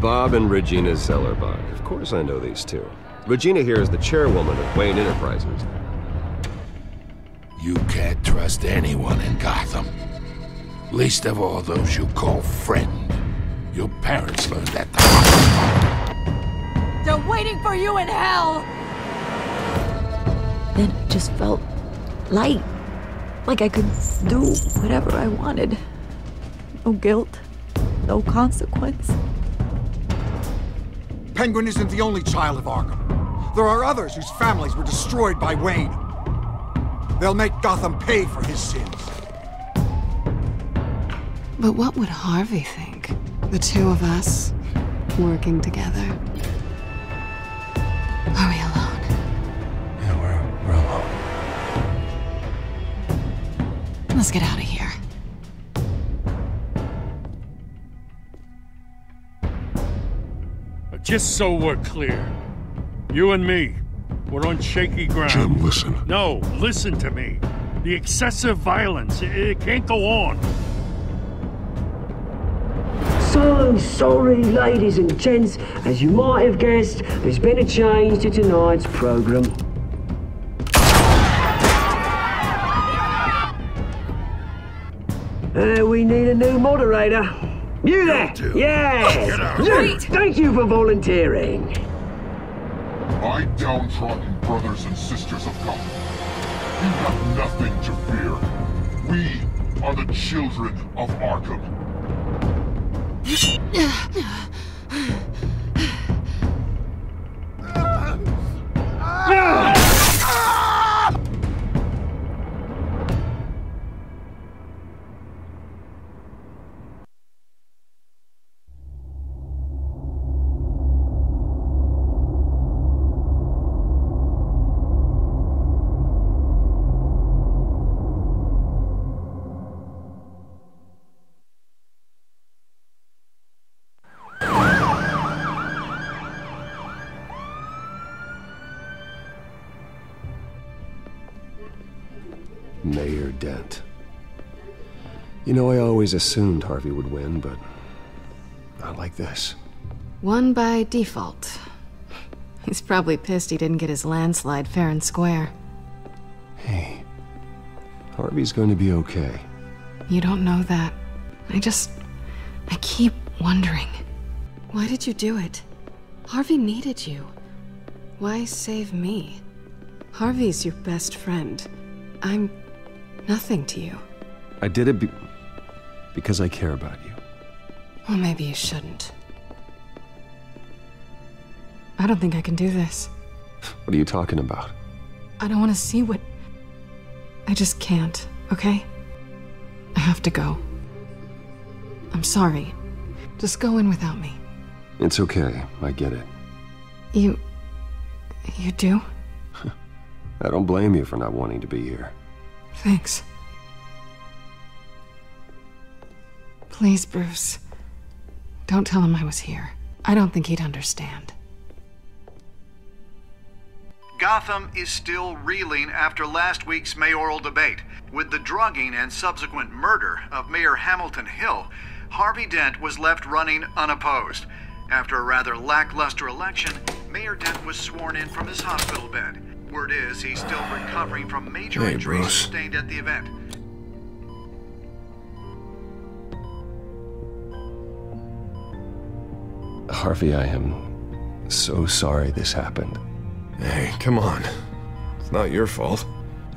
Bob and Regina Zellerbach. Of course I know these two. Regina here is the chairwoman of Wayne Enterprises. You can't trust anyone in Gotham. Least of all those you call friend. Your parents learned that the They're waiting for you in hell! Then I just felt light. Like I could do whatever I wanted. No guilt. No consequence. Penguin isn't the only child of Arkham. There are others whose families were destroyed by Wayne. They'll make Gotham pay for his sins. But what would Harvey think? The two of us working together. Are we alone? Yeah, we're alone. Let's get out of here. Just so we're clear, you and me, we're on shaky ground. Jim, listen. No, listen to me. The excessive violence, it can't go on. So sorry, ladies and gents. As you might have guessed, there's been a change to tonight's program. We need a new moderator. You there? Yes! Wait! Thank you for volunteering. My downtrodden brothers and sisters of Gotham, you have nothing to fear. We are the children of Arkham. Mayor Dent. You know, I always assumed Harvey would win, but not like this. Won by default. He's probably pissed he didn't get his landslide fair and square. Hey, Harvey's going to be okay. You don't know that. I keep wondering. Why did you do it? Harvey needed you. Why save me? Harvey's your best friend. I'm nothing to you. I did it because I care about you. Well, maybe you shouldn't. I don't think I can do this. What are you talking about? I don't want to see what... I just can't, okay? I have to go. I'm sorry. Just go in without me. It's okay. I get it. You do? I don't blame you for not wanting to be here. Thanks. Please, Bruce. Don't tell him I was here. I don't think he'd understand. Gotham is still reeling after last week's mayoral debate. With the drugging and subsequent murder of Mayor Hamilton Hill, Harvey Dent was left running unopposed. After a rather lackluster election, Mayor Dent was sworn in from his hospital bed. Word is he's still recovering from major injuries sustained at the event. Harvey, I am so sorry this happened. Hey, come on. It's not your fault.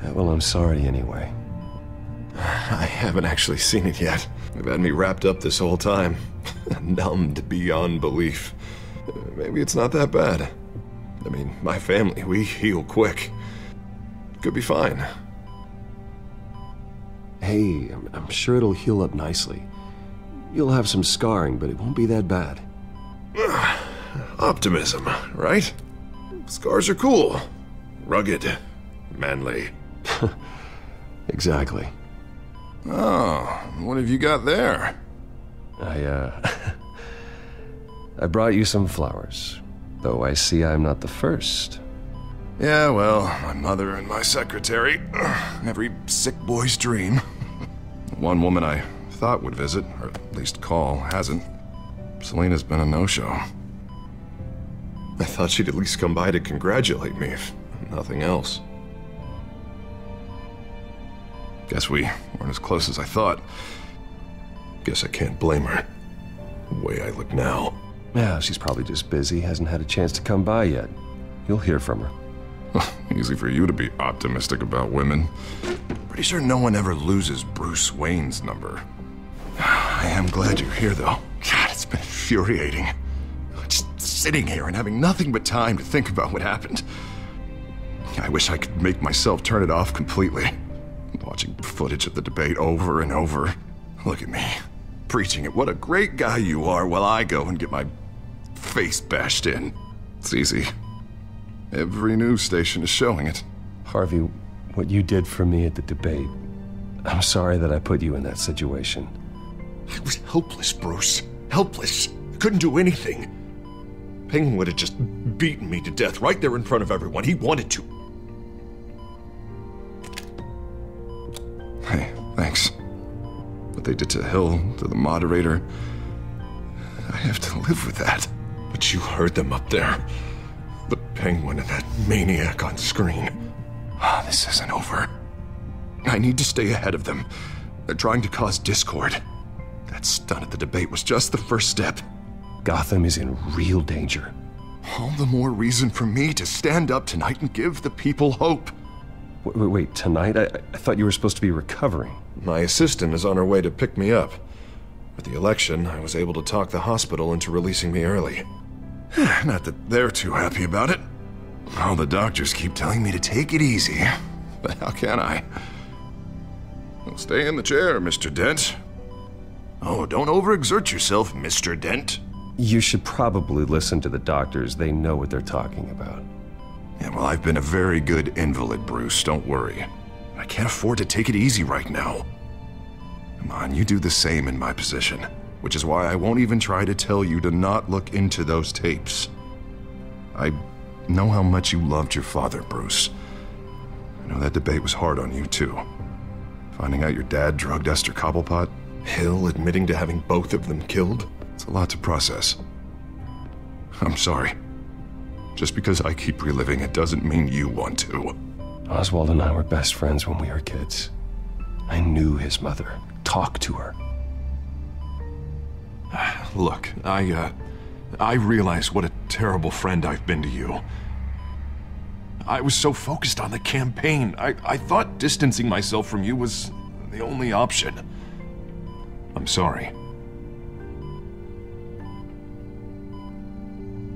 Yeah, well, I'm sorry anyway. I haven't actually seen it yet. They've had me wrapped up this whole time. Numbed beyond belief. Maybe it's not that bad. I mean, my family, we heal quick. Could be fine. Hey, I'm sure it'll heal up nicely. You'll have some scarring, but it won't be that bad. Optimism, right? Scars are cool. Rugged. Manly. Exactly. Oh, what have you got there? I brought you some flowers. Though I see I'm not the first. Yeah, well, my mother and my secretary. Every sick boy's dream. One woman I thought would visit, or at least call, hasn't. Selena's been a no-show. I thought she'd at least come by to congratulate me, if nothing else. Guess we weren't as close as I thought. Guess I can't blame her. The way I look now. Yeah, she's probably just busy, hasn't had a chance to come by yet. You'll hear from her. Easy for you to be optimistic about women. Pretty sure no one ever loses Bruce Wayne's number. I am glad you're here, though. God, it's been infuriating. Just sitting here and having nothing but time to think about what happened. I wish I could make myself turn it off completely. Watching footage of the debate over and over. Look at me, preaching it. What a great guy you are, while I go and get my face bashed in. It's easy. Every news station is showing it. Harvey, what you did for me at the debate, I'm sorry that I put you in that situation. I was helpless, Bruce. Helpless. I couldn't do anything. Penguin would have just beaten me to death right there in front of everyone. He wanted to. Hey, thanks. What they did to Hill, to the moderator, I have to live with that. But you heard them up there. The Penguin and that maniac on screen. This isn't over. I need to stay ahead of them. They're trying to cause discord. That stunt at the debate was just the first step. Gotham is in real danger. All the more reason for me to stand up tonight and give the people hope. Wait, tonight? I thought you were supposed to be recovering. My assistant is on her way to pick me up. With the election, I was able to talk the hospital into releasing me early. Not that they're too happy about it. All the doctors keep telling me to take it easy. But how can I? Well, stay in the chair, Mr. Dent. Oh, don't overexert yourself, Mr. Dent. You should probably listen to the doctors. They know what they're talking about. Yeah, well, I've been a very good invalid, Bruce. Don't worry. I can't afford to take it easy right now. Come on, you do the same in my position. Which is why I won't even try to tell you to not look into those tapes. I know how much you loved your father, Bruce. I know that debate was hard on you, too. Finding out your dad drugged Esther Cobblepot, Hill admitting to having both of them killed, it's a lot to process. I'm sorry. Just because I keep reliving it doesn't mean you want to. Oswald and I were best friends when we were kids. I knew his mother. Talked to her. Look, I realize what a terrible friend I've been to you. I was so focused on the campaign. I thought distancing myself from you was the only option. I'm sorry.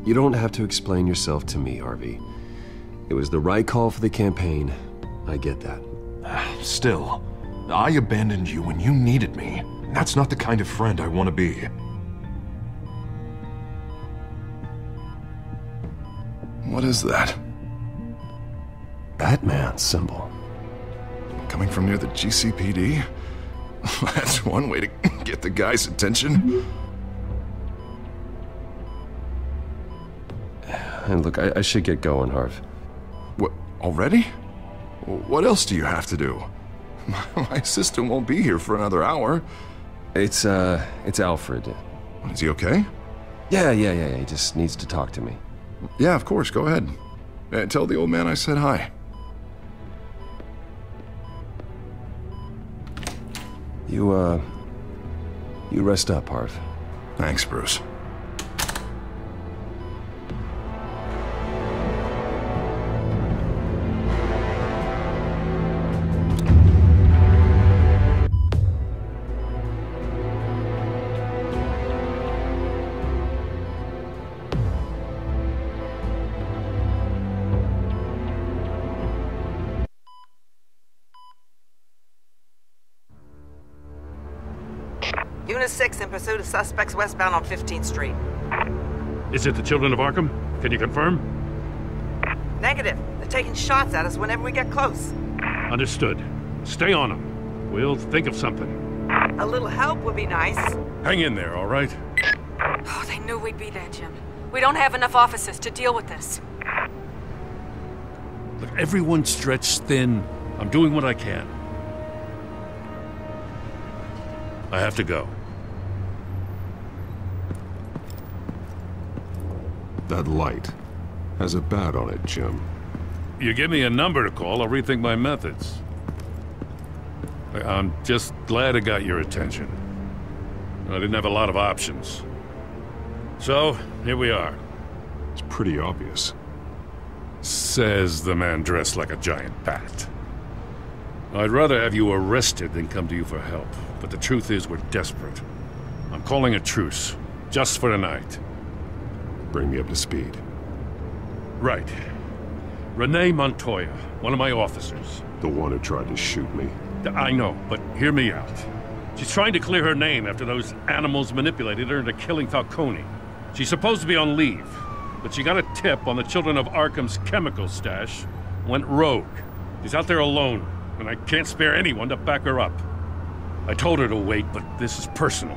You don't have to explain yourself to me, Harvey. It was the right call for the campaign. I get that. Still, I abandoned you when you needed me. That's not the kind of friend I want to be. What is that? Batman symbol. Coming from near the GCPD? That's one way to get the guy's attention. And look, I should get going, Harv. What, already? What else do you have to do? My assistant won't be here for another hour. It's Alfred. Is he okay? Yeah, he just needs to talk to me. Yeah, of course, go ahead. Tell the old man I said hi. You rest up, Harv. Thanks, Bruce. Unit 6 in pursuit of suspects westbound on 15th Street. Is it the Children of Arkham? Can you confirm? Negative. They're taking shots at us whenever we get close. Understood. Stay on them. We'll think of something. A little help would be nice. Hang in there, all right? Oh, they knew we'd be there, Jim. We don't have enough officers to deal with this. Look, everyone's stretched thin. I'm doing what I can. I have to go. That light has a bat on it, Jim. You give me a number to call, I'll rethink my methods. I'm just glad I got your attention. I didn't have a lot of options. So, here we are. It's pretty obvious. Says the man dressed like a giant bat. I'd rather have you arrested than come to you for help. But the truth is, we're desperate. I'm calling a truce, just for tonight. Bring me up to speed. Right. Renee Montoya, one of my officers. The one who tried to shoot me. I know, but hear me out. She's trying to clear her name after those animals manipulated her into killing Falcone. She's supposed to be on leave, but she got a tip on the Children of Arkham's chemical stash, went rogue. She's out there alone, and I can't spare anyone to back her up. I told her to wait, but this is personal.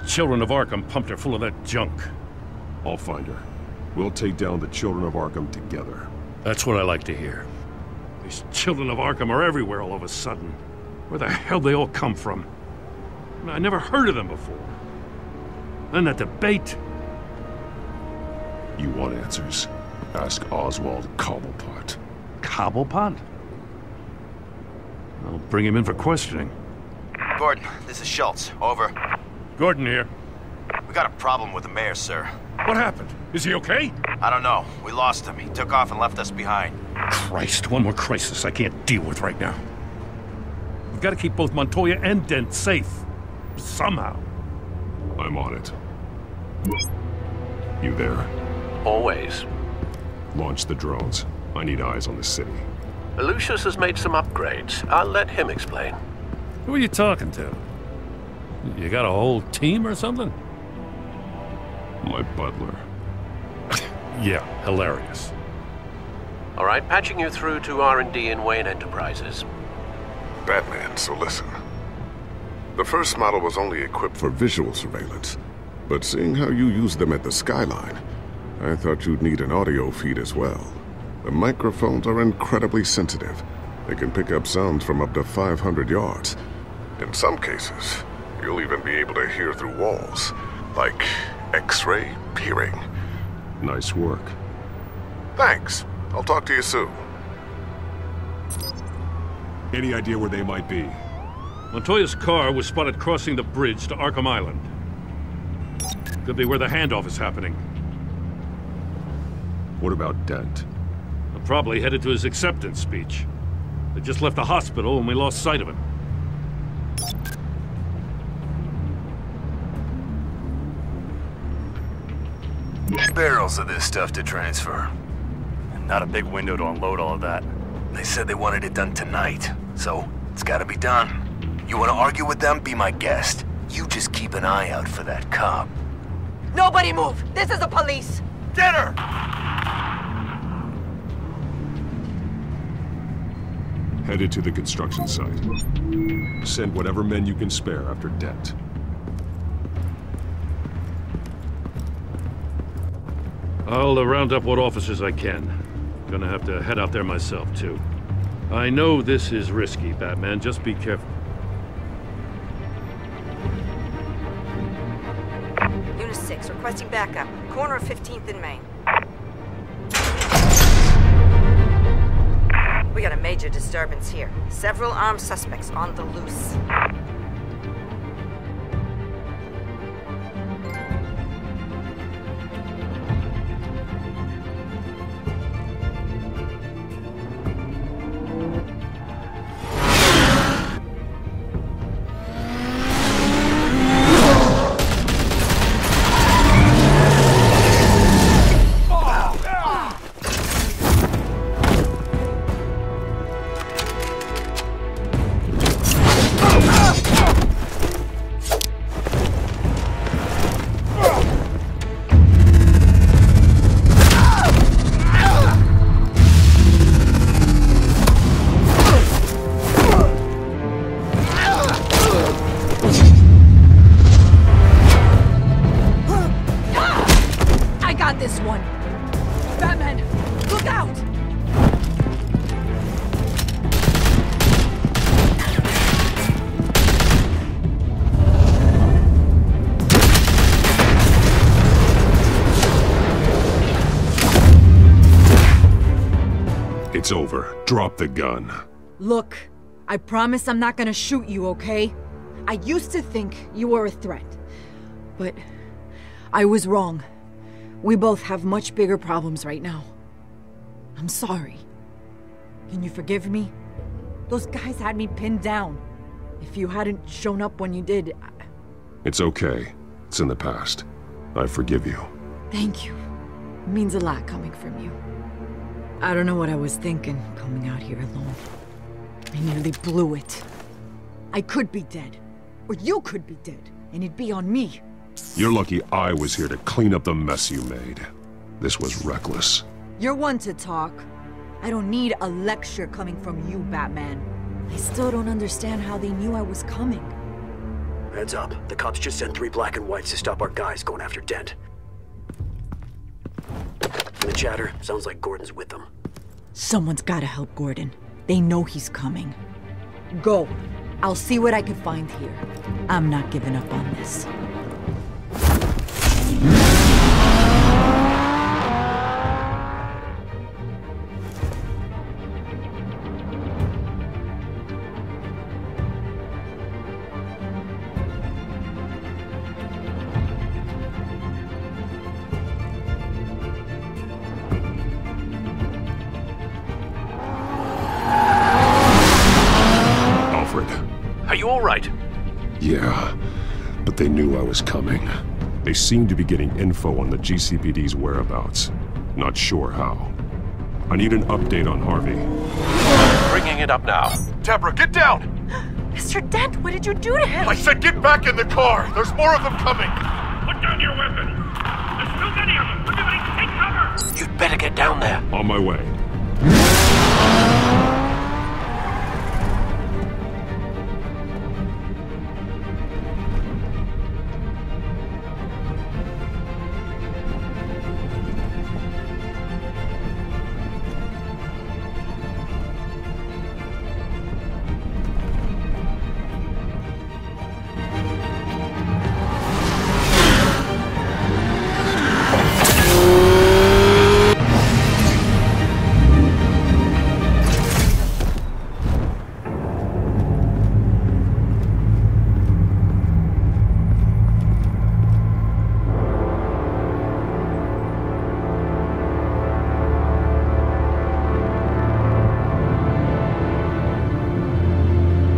The Children of Arkham pumped her full of that junk. I'll find her. We'll take down the Children of Arkham together. That's what I like to hear. These Children of Arkham are everywhere all of a sudden. Where the hell they all come from? I never heard of them before. Then that debate. You want answers? Ask Oswald Cobblepot. Cobblepot? I'll bring him in for questioning. Gordon, this is Schultz. Over. Gordon here. We got a problem with the mayor, sir. What happened? Is he okay? I don't know. We lost him. He took off and left us behind. Christ, one more crisis I can't deal with right now. We've got to keep both Montoya and Dent safe. Somehow. I'm on it. You there? Always. Launch the drones. I need eyes on the city. Lucius has made some upgrades. I'll let him explain. Who are you talking to? You got a whole team or something? My butler. Yeah, hilarious. All right, patching you through to R&D in Wayne Enterprises. Batman, so listen. The first model was only equipped for visual surveillance, but seeing how you use them at the skyline, I thought you'd need an audio feed as well. The microphones are incredibly sensitive. They can pick up sounds from up to 500 yards. In some cases, you'll even be able to hear through walls, like X-ray peering. Nice work. Thanks. I'll talk to you soon. Any idea where they might be? Montoya's car was spotted crossing the bridge to Arkham Island. Could be where the handoff is happening. What about Dent? Probably headed to his acceptance speech. They just left the hospital and we lost sight of him. Barrels of this stuff to transfer. Not a big window to unload all of that. They said they wanted it done tonight, so it's gotta be done. You wanna argue with them? Be my guest. You just keep an eye out for that cop. Nobody move! This is the police! Get her! Headed to the construction site. Send whatever men you can spare after Dent. I'll round up what officers I can. Gonna have to head out there myself, too. I know this is risky, Batman. Just be careful. Unit 6, requesting backup. Corner of 15th and Main. We got a major disturbance here. Several armed suspects on the loose. It's over. Drop the gun. Look, I promise I'm not gonna shoot you, okay? I used to think you were a threat, but I was wrong. We both have much bigger problems right now. I'm sorry. Can you forgive me? Those guys had me pinned down. If you hadn't shown up when you did... It's okay. It's in the past. I forgive you. Thank you. It means a lot coming from you. I don't know what I was thinking, coming out here alone. I nearly blew it. I could be dead. Or you could be dead, and it'd be on me. You're lucky I was here to clean up the mess you made. This was reckless. You're one to talk. I don't need a lecture coming from you, Batman. I still don't understand how they knew I was coming. Heads up. The cops just sent 3 black and whites to stop our guys going after Dent. From the chatter, sounds like Gordon's with them. Someone's gotta help Gordon. They know he's coming. Go. I'll see what I can find here. I'm not giving up on this. Are you all right? Yeah, but they knew I was coming. They seemed to be getting info on the GCPD's whereabouts. Not sure how. I need an update on Harvey. Bringing it up now. Deborah, get down! Mr. Dent, what did you do to him? I said get back in the car! There's more of them coming! Put down your weapon! There's too many of them! Everybody take cover! You'd better get down there. On my way.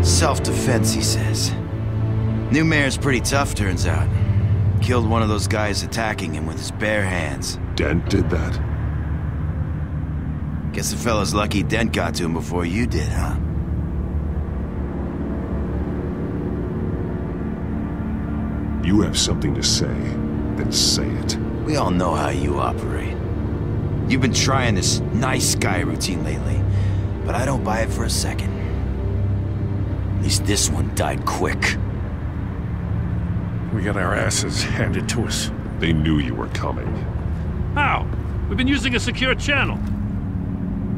Self-defense, he says. New mayor's pretty tough, turns out. Killed one of those guys attacking him with his bare hands. Dent did that? Guess the fella's lucky Dent got to him before you did, huh? You have something to say, then say it. We all know how you operate. You've been trying this nice guy routine lately, but I don't buy it for a second. At least this one died quick. We got our asses handed to us. They knew you were coming. How? We've been using a secure channel.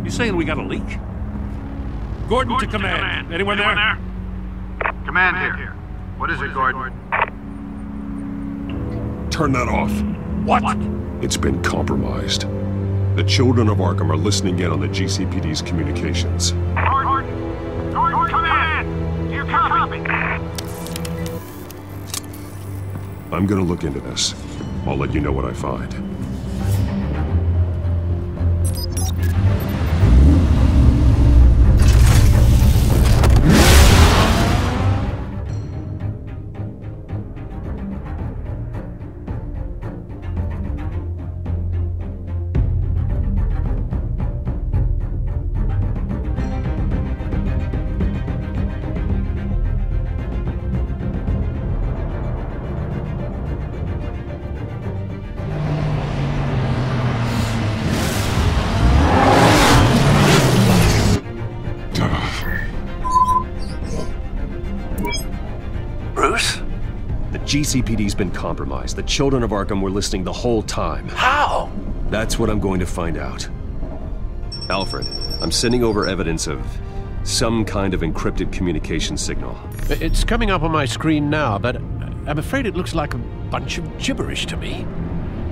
You saying we got a leak? Gordon to command. Anyone there? Command here. What is it, Gordon? Turn that off. What? It's been compromised. The children of Arkham are listening in on the GCPD's communications. Gordon, command! Do you copy? I'm gonna look into this. I'll let you know what I find. GCPD's been compromised. The children of Arkham were listening the whole time. How? That's what I'm going to find out. Alfred, I'm sending over evidence of some kind of encrypted communication signal. It's coming up on my screen now, but I'm afraid it looks like a bunch of gibberish to me.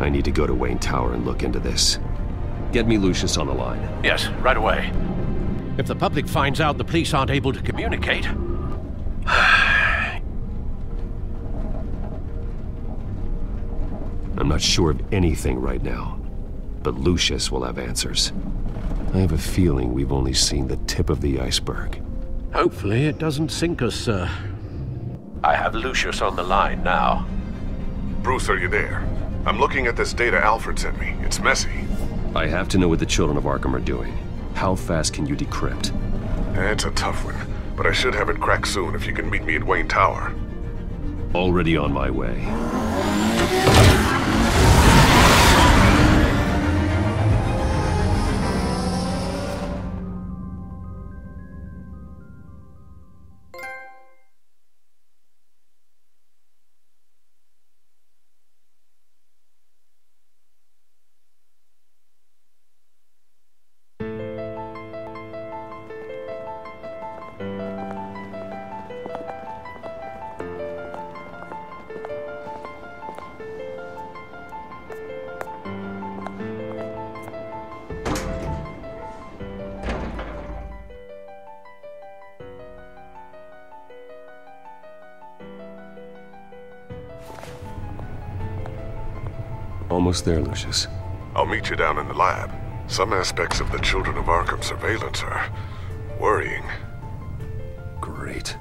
I need to go to Wayne Tower and look into this. Get me Lucius on the line. Yes, right away. If the public finds out the police aren't able to communicate... I'm not sure of anything right now, but Lucius will have answers. I have a feeling we've only seen the tip of the iceberg. Hopefully it doesn't sink us, sir. I have Lucius on the line now. Bruce, are you there? I'm looking at this data Alfred sent me. It's messy. I have to know what the children of Arkham are doing. How fast can you decrypt? It's a tough one, but I should have it cracked soon if you can meet me at Wayne Tower. Already on my way. Almost there, Lucius. I'll meet you down in the lab. Some aspects of the Children of Arkham surveillance are worrying. Great.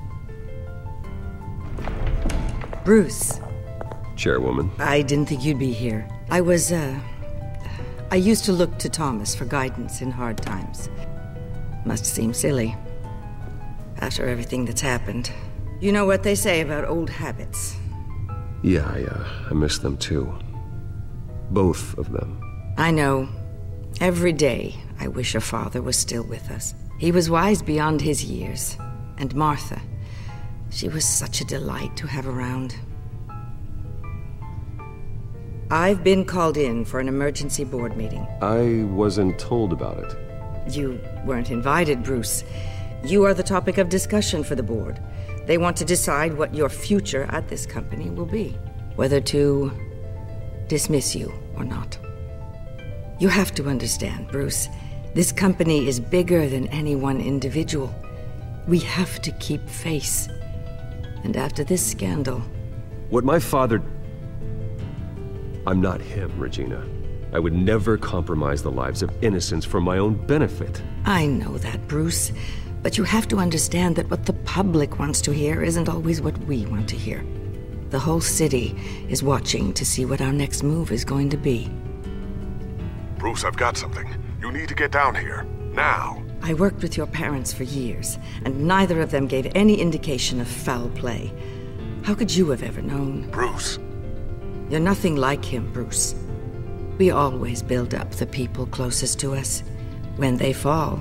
Bruce. Chairwoman. I didn't think you'd be here. I used to look to Thomas for guidance in hard times. Must seem silly. After everything that's happened. You know what they say about old habits. Yeah, I miss them too. Both of them. I know. Every day, I wish your father was still with us. He was wise beyond his years. And Martha, she was such a delight to have around. I've been called in for an emergency board meeting. I wasn't told about it. You weren't invited, Bruce. You are the topic of discussion for the board. They want to decide what your future at this company will be. Whether to dismiss you or not. You have to understand, Bruce. This company is bigger than any one individual. We have to keep face. And after this scandal... What my father... I'm not him, Regina. I would never compromise the lives of innocents for my own benefit. I know that, Bruce. But you have to understand that what the public wants to hear isn't always what we want to hear. The whole city is watching to see what our next move is going to be. Bruce, I've got something. You need to get down here. Now. I worked with your parents for years, and neither of them gave any indication of foul play. How could you have ever known? Bruce. You're nothing like him, Bruce. We always build up the people closest to us. When they fall,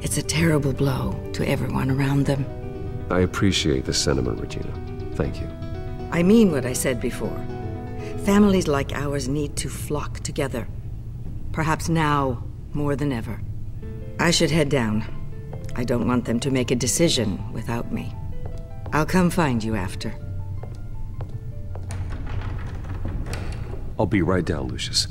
it's a terrible blow to everyone around them. I appreciate the sentiment, Regina. Thank you. I mean what I said before. Families like ours need to flock together. Perhaps now, more than ever. I should head down. I don't want them to make a decision without me. I'll come find you after. I'll be right down, Lucius.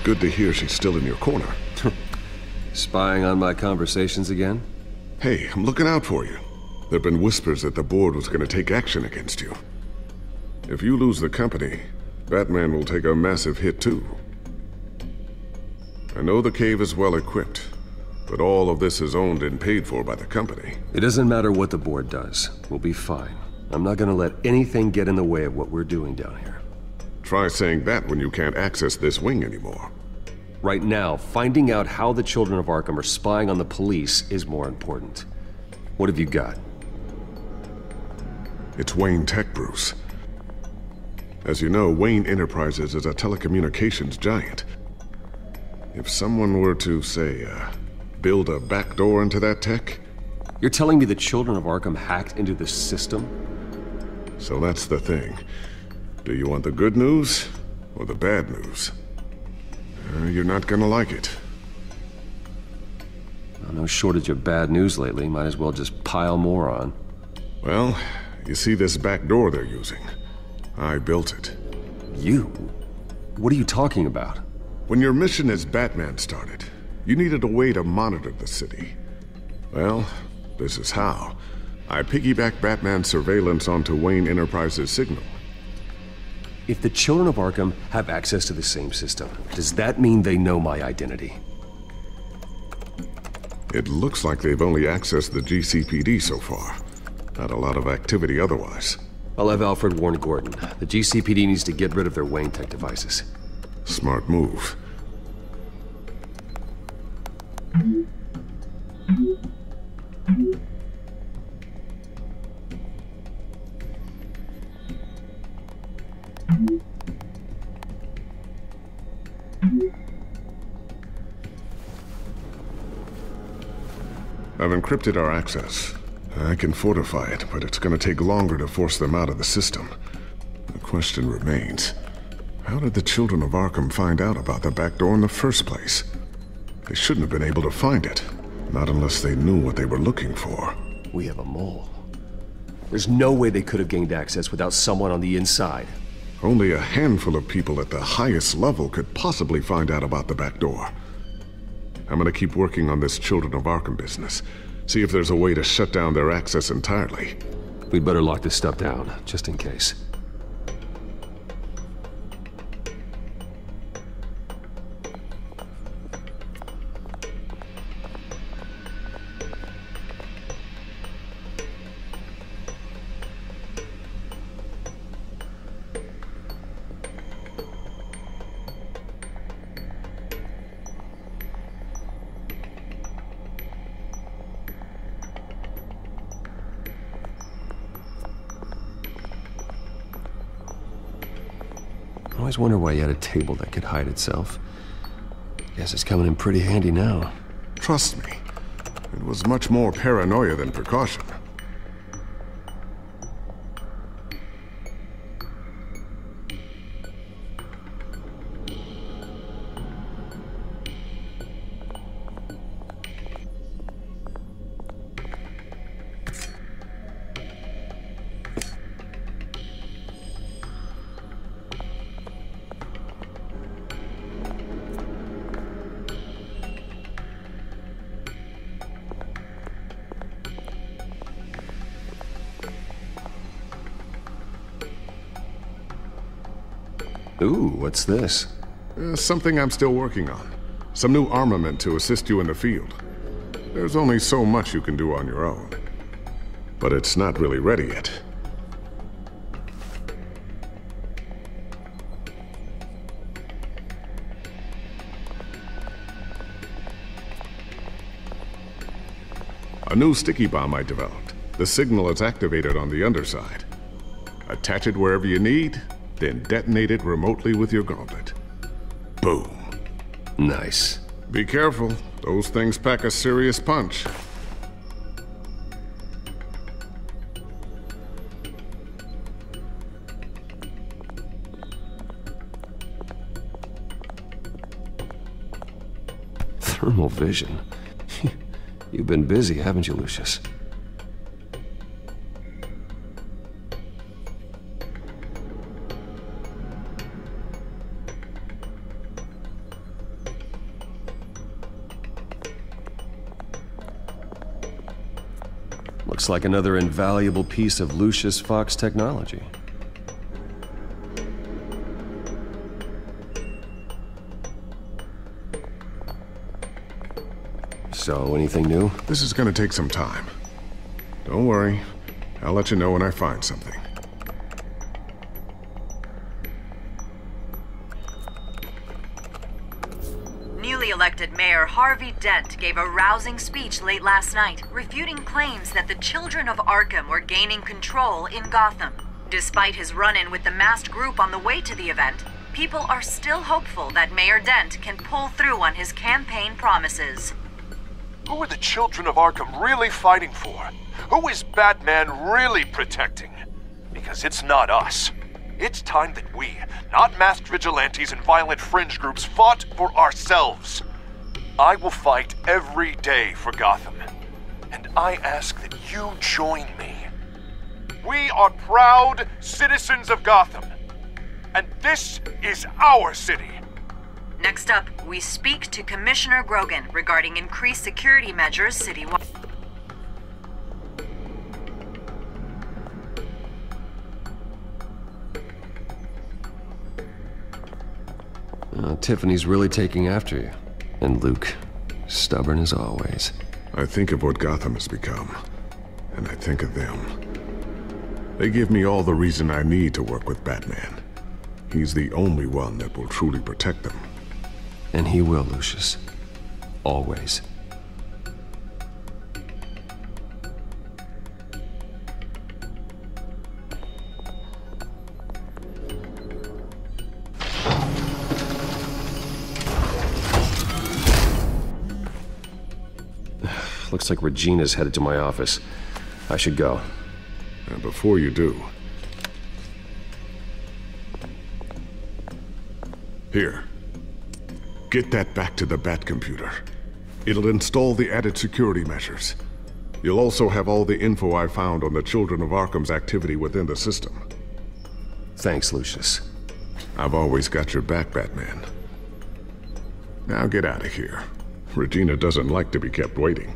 Good to hear she's still in your corner. Spying on my conversations again? Hey, I'm looking out for you. There have been whispers that the board was going to take action against you. If you lose the company, Batman will take a massive hit too. I know the cave is well equipped, but all of this is owned and paid for by the company. It doesn't matter what the board does. We'll be fine. I'm not gonna let anything get in the way of what we're doing down here. Try saying that when you can't access this wing anymore. Right now, finding out how the Children of Arkham are spying on the police is more important. What have you got? It's Wayne Tech, Bruce. As you know, Wayne Enterprises is a telecommunications giant. If someone were to, say, build a backdoor into that tech... You're telling me the Children of Arkham hacked into this system? So that's the thing. Do you want the good news or the bad news? You're not gonna like it. Well, no shortage of bad news lately. Might as well just pile more on. Well, you see this back door they're using? I built it. You? What are you talking about? When your mission as Batman started, you needed a way to monitor the city. Well, this is how. I piggybacked Batman's surveillance onto Wayne Enterprises' signal. If the Children of Arkham have access to the same system, does that mean they know my identity? It looks like they've only accessed the GCPD so far. Not a lot of activity otherwise. I'll have Alfred warn Gordon. The GCPD needs to get rid of their Wayne Tech devices. Smart move. I've encrypted our access. I can fortify it, but it's gonna take longer to force them out of the system. The question remains, how did the Children of Arkham find out about the back door in the first place? They shouldn't have been able to find it. Not unless they knew what they were looking for. We have a mole. There's no way they could have gained access without someone on the inside. Only a handful of people at the highest level could possibly find out about the back door. I'm gonna keep working on this Children of Arkham business. See if there's a way to shut down their access entirely. We'd better lock this stuff down, just in case. I always wonder why you had a table that could hide itself. Guess it's coming in pretty handy now. Trust me, it was much more paranoia than precaution. Ooh, what's this? Something I'm still working on. Some new armament to assist you in the field. There's only so much you can do on your own. But it's not really ready yet. A new sticky bomb I developed. The signal is activated on the underside. Attach it wherever you need, then detonate it remotely with your gauntlet. Boom. Nice. Be careful. Those things pack a serious punch. Thermal vision. You've been busy, haven't you, Lucius? Looks like another invaluable piece of Lucius Fox technology. So, anything new? This is gonna take some time. Don't worry. I'll let you know when I find something. Newly elected Mayor Harvey Dent gave a rousing speech late last night, refuting claims that the children of Arkham were gaining control in Gotham. Despite his run-in with the masked group on the way to the event, people are still hopeful that Mayor Dent can pull through on his campaign promises. Who are the children of Arkham really fighting for? Who is Batman really protecting? Because it's not us. It's time that we, not masked vigilantes and violent fringe groups, fought for ourselves. I will fight every day for Gotham. And I ask that you join me. We are proud citizens of Gotham. And this is our city. Next up, we speak to Commissioner Grogan regarding increased security measures citywide. Tiffany's really taking after you. And Luke, stubborn as always. I think of what Gotham has become, and I think of them. They give me all the reason I need to work with Batman. He's the only one that will truly protect them. And he will, Lucius. Always. Looks like Regina's headed to my office. I should go. And before you do... Here. Get that back to the Bat computer. It'll install the added security measures. You'll also have all the info I found on the Children of Arkham's activity within the system. Thanks, Lucius. I've always got your back, Batman. Now get out of here. Regina doesn't like to be kept waiting.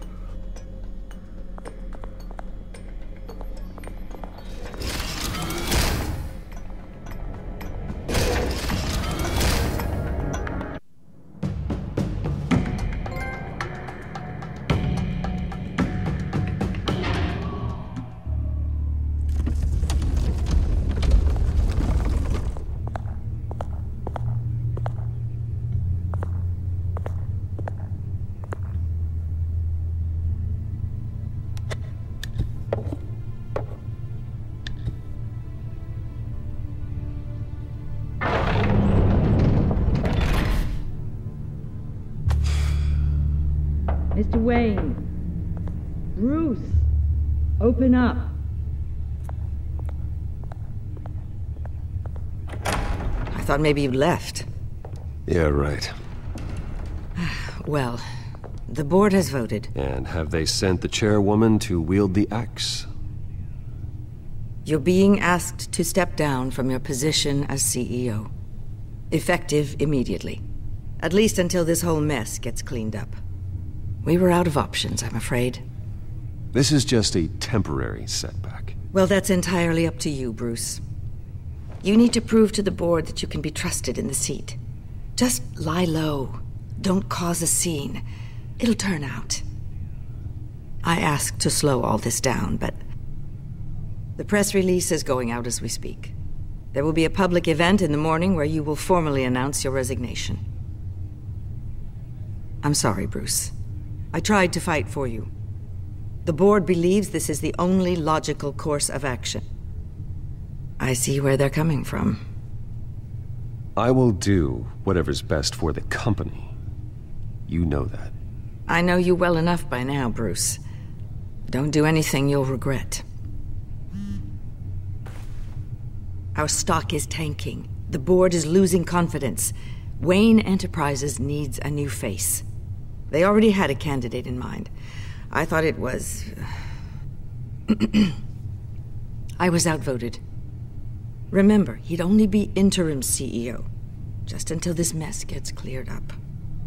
Mr. Wayne. Bruce. Open up. I thought maybe you'd left. Yeah, right. Well, the board has voted. And have they sent the chairwoman to wield the axe? You're being asked to step down from your position as CEO. Effective immediately. At least until this whole mess gets cleaned up. We were out of options, I'm afraid. This is just a temporary setback. Well, that's entirely up to you, Bruce. You need to prove to the board that you can be trusted in the seat. Just lie low. Don't cause a scene. It'll turn out. I asked to slow all this down, but... the press release is going out as we speak. There will be a public event in the morning where you will formally announce your resignation. I'm sorry, Bruce. I tried to fight for you. The board believes this is the only logical course of action. I see where they're coming from. I will do whatever's best for the company. You know that. I know you well enough by now, Bruce. Don't do anything you'll regret. Our stock is tanking. The board is losing confidence. Wayne Enterprises needs a new face. They already had a candidate in mind. I thought it was... I was outvoted. Remember, he'd only be interim CEO, just until this mess gets cleared up.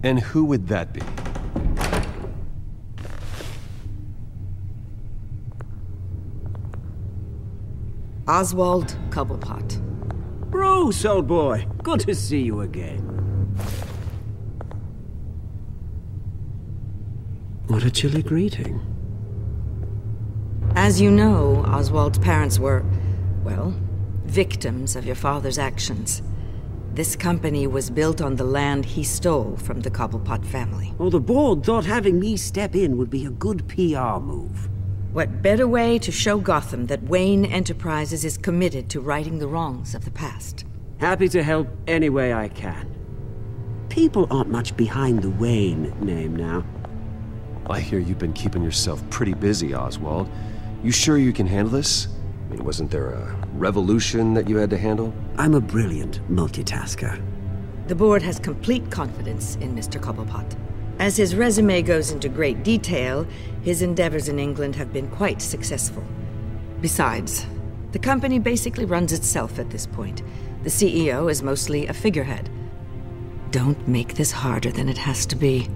And who would that be? Oswald Cobblepot. Bruce, old boy. Good to see you again. What a chilly greeting. As you know, Oswald's parents were, well, victims of your father's actions. This company was built on the land he stole from the Cobblepot family. Oh, the board thought having me step in would be a good PR move. What better way to show Gotham that Wayne Enterprises is committed to righting the wrongs of the past? Happy to help any way I can. People aren't much behind the Wayne name now. I hear you've been keeping yourself pretty busy, Oswald. You sure you can handle this? I mean, wasn't there a revolution that you had to handle? I'm a brilliant multitasker. The board has complete confidence in Mr. Cobblepot. As his resume goes into great detail, his endeavors in England have been quite successful. Besides, the company basically runs itself at this point. The CEO is mostly a figurehead. Don't make this harder than it has to be.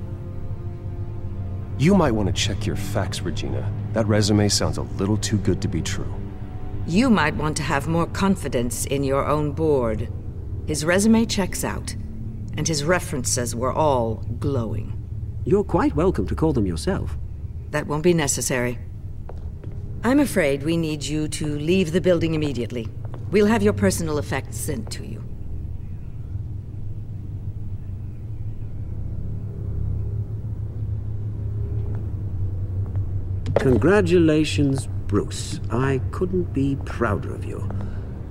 You might want to check your facts, Regina. That resume sounds a little too good to be true. You might want to have more confidence in your own board. His resume checks out, and his references were all glowing. You're quite welcome to call them yourself. That won't be necessary. I'm afraid we need you to leave the building immediately. We'll have your personal effects sent to you. Congratulations, Bruce. I couldn't be prouder of you.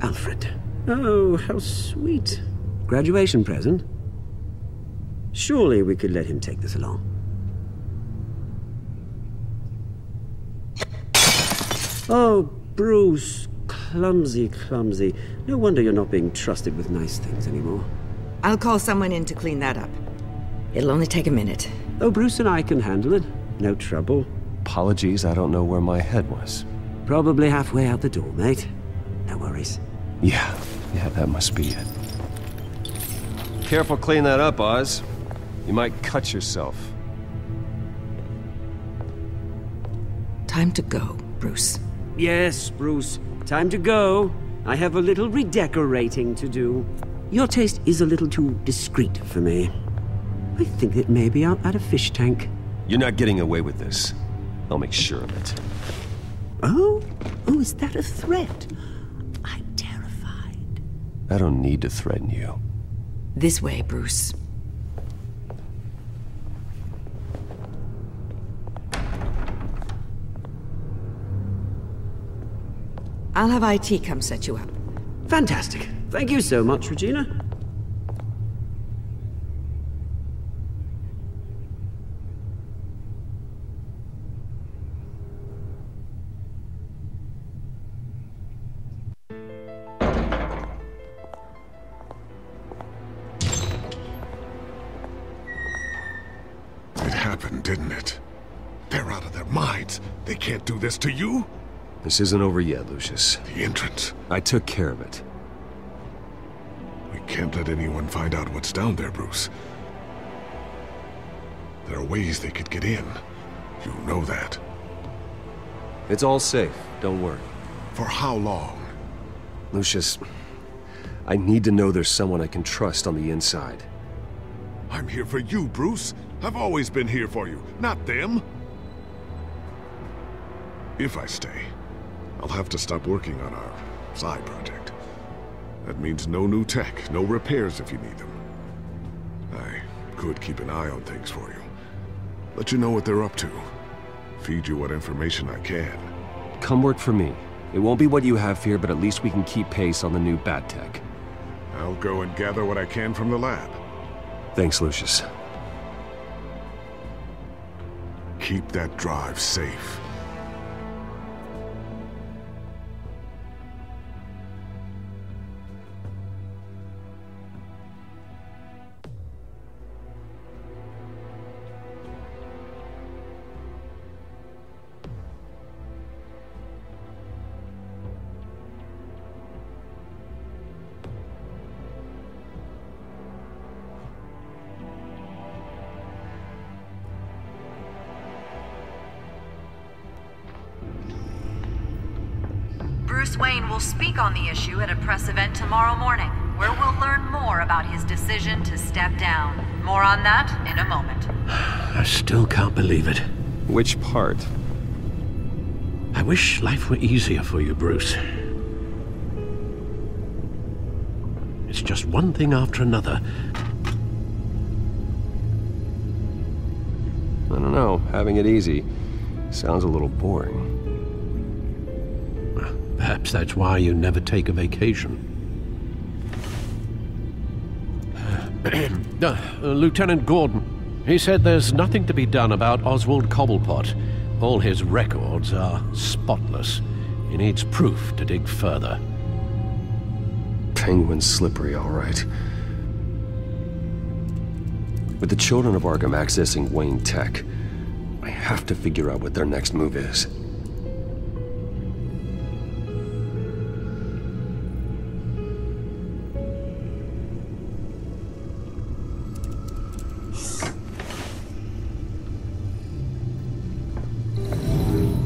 Alfred. Oh, how sweet. Graduation present? Surely we could let him take this along. Oh, Bruce. Clumsy, clumsy. No wonder you're not being trusted with nice things anymore. I'll call someone in to clean that up. It'll only take a minute. Oh, Bruce and I can handle it. No trouble. Apologies, I don't know where my head was. Probably halfway out the door, mate. No worries. Yeah, that must be it. Careful cleaning that up, Oz. You might cut yourself. Time to go, Bruce. Yes, Bruce. Time to go. I have a little redecorating to do. Your taste is a little too discreet for me. I think that maybe I'll add a fish tank. You're not getting away with this. I'll make sure of it. Oh, is that a threat? I'm terrified. I don't need to threaten you. This way, Bruce. I'll have IT come set you up. Fantastic. Thank you so much, Regina. It happened, didn't it? They're out of their minds. They can't do this to you? This isn't over yet, Lucius. The entrance. I took care of it. We can't let anyone find out what's down there, Bruce. There are ways they could get in. You know that. It's all safe, don't worry. For how long? Lucius, I need to know there's someone I can trust on the inside. I'm here for you, Bruce. I've always been here for you, not them. If I stay, I'll have to stop working on our side project. That means no new tech, no repairs if you need them. I could keep an eye on things for you. Let you know what they're up to. Feed you what information I can. Come work for me. It won't be what you have here, but at least we can keep pace on the new bat tech. I'll go and gather what I can from the lab. Thanks, Lucius. Keep that drive safe. Bruce Wayne will speak on the issue at a press event tomorrow morning, where we'll learn more about his decision to step down. More on that in a moment. I still can't believe it. Which part? I wish life were easier for you, Bruce. It's just one thing after another. I don't know. Having it easy sounds a little boring. Perhaps that's why you never take a vacation. Lieutenant Gordon, he said there's nothing to be done about Oswald Cobblepot. All his records are spotless. He needs proof to dig further. Penguin's slippery, all right. With the children of Arkham accessing Wayne Tech, I have to figure out what their next move is.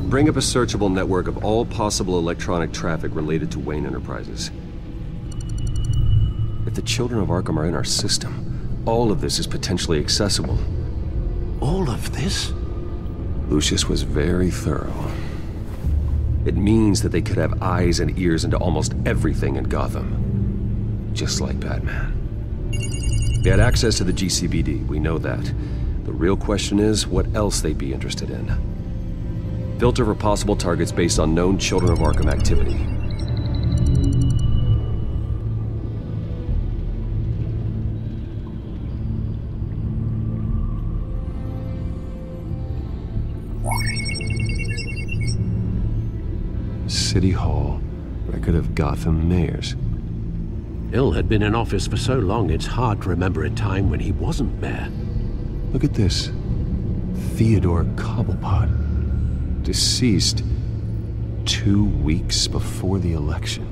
Bring up a searchable network of all possible electronic traffic related to Wayne Enterprises. If the children of Arkham are in our system, all of this is potentially accessible. All of this? Lucius was very thorough. It means that they could have eyes and ears into almost everything in Gotham. Just like Batman. They had access to the GCPD, we know that. The real question is, what else they'd be interested in. Filter for possible targets based on known Children of Arkham activity. City Hall, record of Gotham mayors. Hill had been in office for so long, it's hard to remember a time when he wasn't mayor. Look at this. Theodore Cobblepot. Deceased 2 weeks before the election.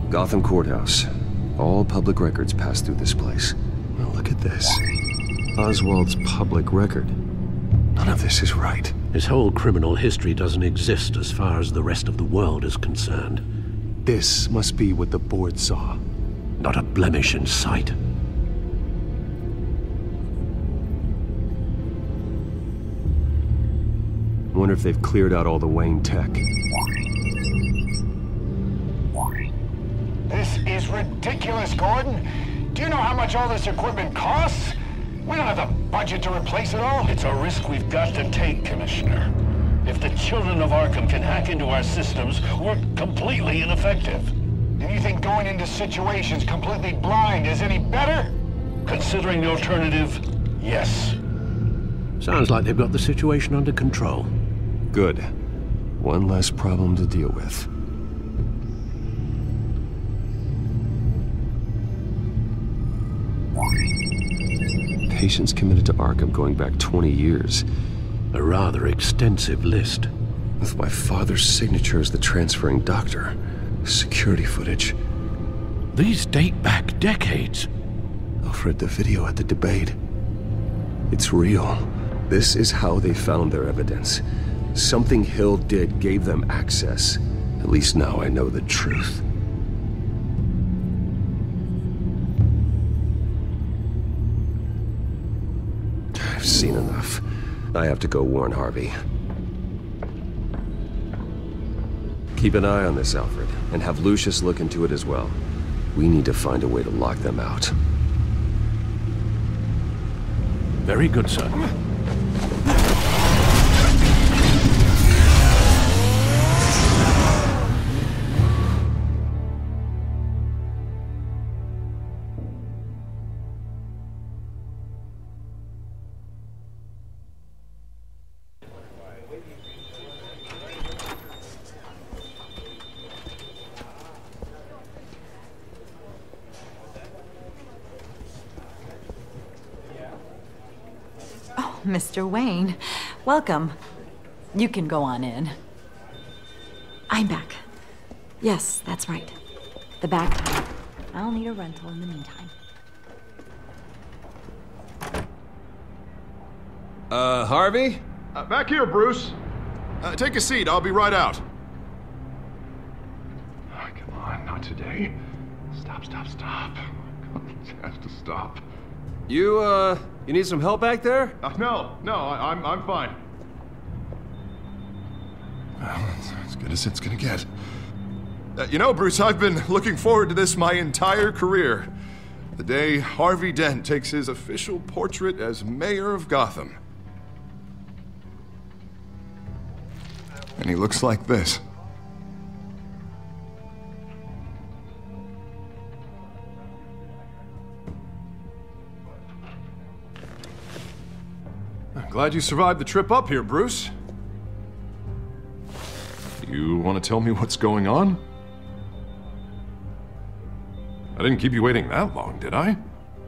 Gotham Courthouse. All public records pass through this place. Now look at this. Oswald's public record. None of this is right. His whole criminal history doesn't exist as far as the rest of the world is concerned. This must be what the board saw. Not a blemish in sight. I wonder if they've cleared out all the Wayne tech. This is ridiculous, Gordon. Do you know how much all this equipment costs? We don't have the budget to replace it all. It's a risk we've got to take, Commissioner. If the children of Arkham can hack into our systems, we're completely ineffective. And you think going into situations completely blind is any better? Considering the alternative, yes. Sounds like they've got the situation under control. Good. One less problem to deal with. Patients committed to Arkham going back 20 years. A rather extensive list. With my father's signature as the transferring doctor. Security footage. These date back decades. Alfred, the video at the debate. It's real. This is how they found their evidence. Something Hill did gave them access. At least now I know the truth. I've seen enough. I have to go warn Harvey. Keep an eye on this, Alfred, and have Lucius look into it as well. We need to find a way to lock them out. Very good, sir. Mr. Wayne, welcome. You can go on in. I'm back. Yes, that's right. The back time. I'll need a rental in the meantime. Harvey? Back here, Bruce. Take a seat. I'll be right out. Oh, come on, not today. Stop. It has to stop. You need some help back there? No, I'm fine. Well, it's as good as it's gonna get. You know, Bruce, I've been looking forward to this my entire career. The day Harvey Dent takes his official portrait as mayor of Gotham. And he looks like this. I'm glad you survived the trip up here, Bruce. You want to tell me what's going on? I didn't keep you waiting that long, did I?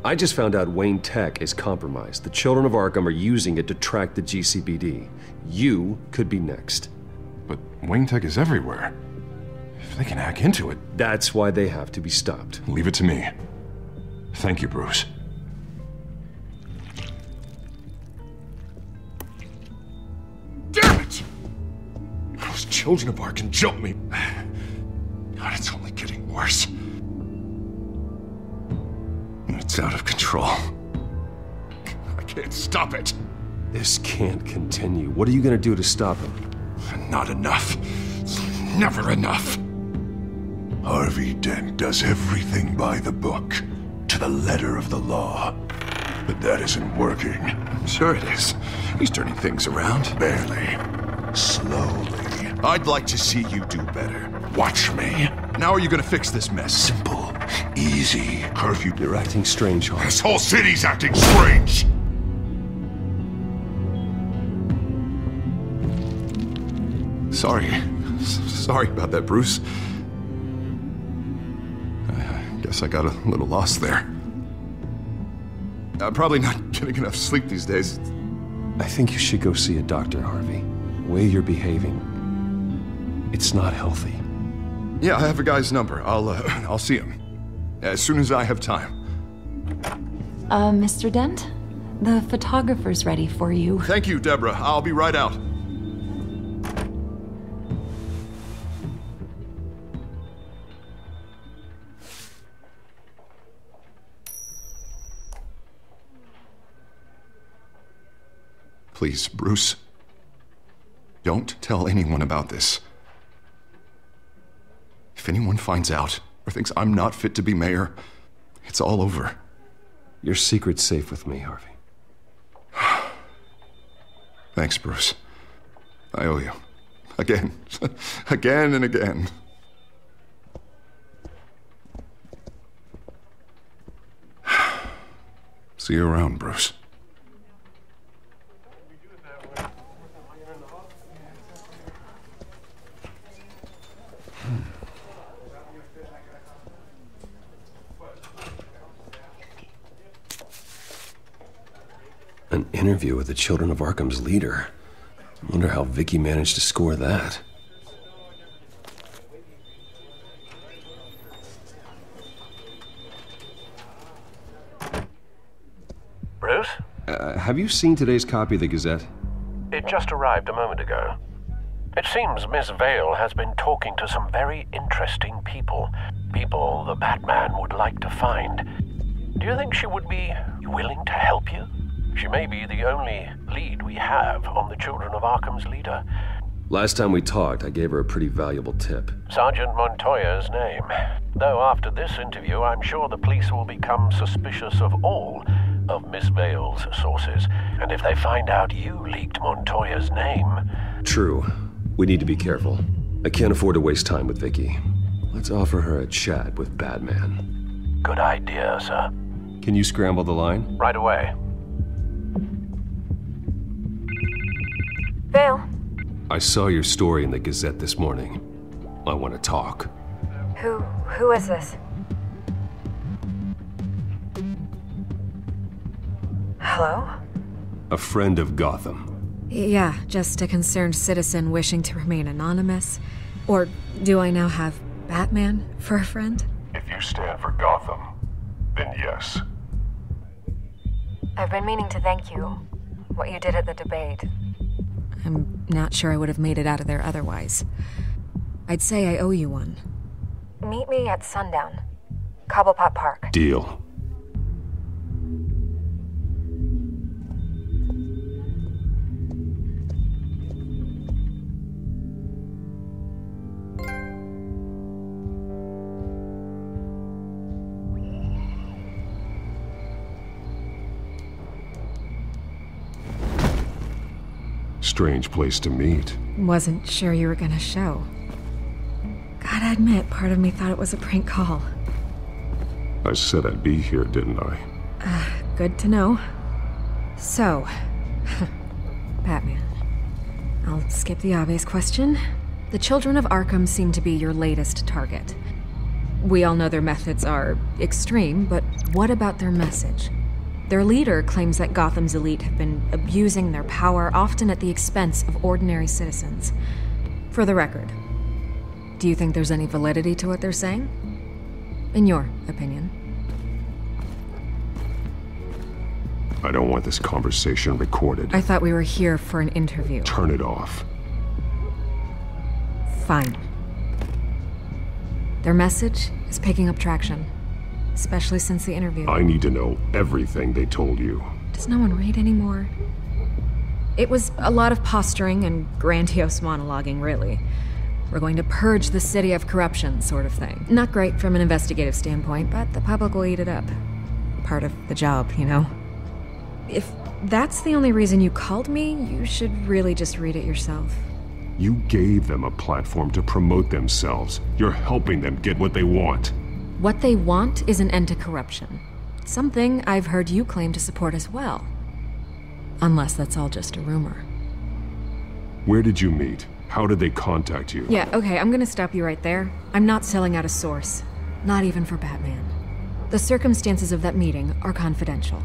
I just found out Wayne Tech is compromised. The children of Arkham are using it to track the GCPD. You could be next. But Wayne Tech is everywhere. If they can hack into it... That's why they have to be stopped. Leave it to me. Thank you, Bruce. Damn it! Those children of Arkham jumped me. God, it's only getting worse. It's out of control. I can't stop it. This can't continue. What are you gonna do to stop him? Not enough. Never enough. Harvey Dent does everything by the book, to the letter of the law. But that isn't working. I'm sure it is. He's turning things around. Barely. Slowly. I'd like to see you do better. Watch me. Now are you gonna fix this mess? Simple. Easy. Curfew. You're acting strange, Harvey. This whole city's acting strange! Sorry about that, Bruce. I guess I got a little lost there. I'm probably not getting enough sleep these days. I think you should go see a doctor, Harvey. The way you're behaving, it's not healthy. Yeah, I have a guy's number. I'll see him as soon as I have time. Mr. Dent? The photographer's ready for you. Thank you, Deborah. I'll be right out. Please, Bruce, don't tell anyone about this. If anyone finds out or thinks I'm not fit to be mayor, it's all over. Your secret's safe with me, Harvey. Thanks, Bruce. I owe you. Again. Again and again. See you around, Bruce. An interview with the Children of Arkham's leader. I wonder how Vicky managed to score that. Bruce? Have you seen today's copy of the Gazette? It just arrived a moment ago. It seems Miss Vale has been talking to some very interesting people. People the Batman would like to find. Do you think she would be willing to help you? She may be the only lead we have on the Children of Arkham's leader. Last time we talked, I gave her a pretty valuable tip. Sergeant Montoya's name. Though after this interview, I'm sure the police will become suspicious of all of Miss Vale's sources. And if they find out you leaked Montoya's name... True. We need to be careful. I can't afford to waste time with Vicky. Let's offer her a chat with Batman. Good idea, sir. Can you scramble the line? Right away. Vale. I saw your story in the Gazette this morning. I want to talk. Who is this? Hello? A friend of Gotham. Yeah, just a concerned citizen wishing to remain anonymous. Or do I now have Batman for a friend? If you stand for Gotham, then yes. I've been meaning to thank you. What you did at the debate. I'm not sure I would have made it out of there otherwise. I'd say I owe you one. Meet me at sundown. Cobblepot Park. Deal. Strange place to meet. Wasn't sure you were gonna show. Gotta admit, part of me thought it was a prank call. I said I'd be here, didn't I? Good to know. So, Batman. I'll skip the obvious question. The children of Arkham seem to be your latest target. We all know their methods are extreme, but what about their message? Their leader claims that Gotham's elite have been abusing their power, often at the expense of ordinary citizens. For the record, do you think there's any validity to what they're saying? In your opinion? I don't want this conversation recorded. I thought we were here for an interview. Turn it off. Fine. Their message is picking up traction. Especially since the interview. I need to know everything they told you. Does no one read anymore? It was a lot of posturing and grandiose monologuing, really. We're going to purge the city of corruption, sort of thing. Not great from an investigative standpoint, but the public will eat it up. Part of the job, you know? If that's the only reason you called me, you should really just read it yourself. You gave them a platform to promote themselves. You're helping them get what they want. What they want is an end to corruption. Something I've heard you claim to support as well. Unless that's all just a rumor. Where did you meet? How did they contact you? Yeah, okay, I'm gonna stop you right there. I'm not selling out a source. Not even for Batman. The circumstances of that meeting are confidential.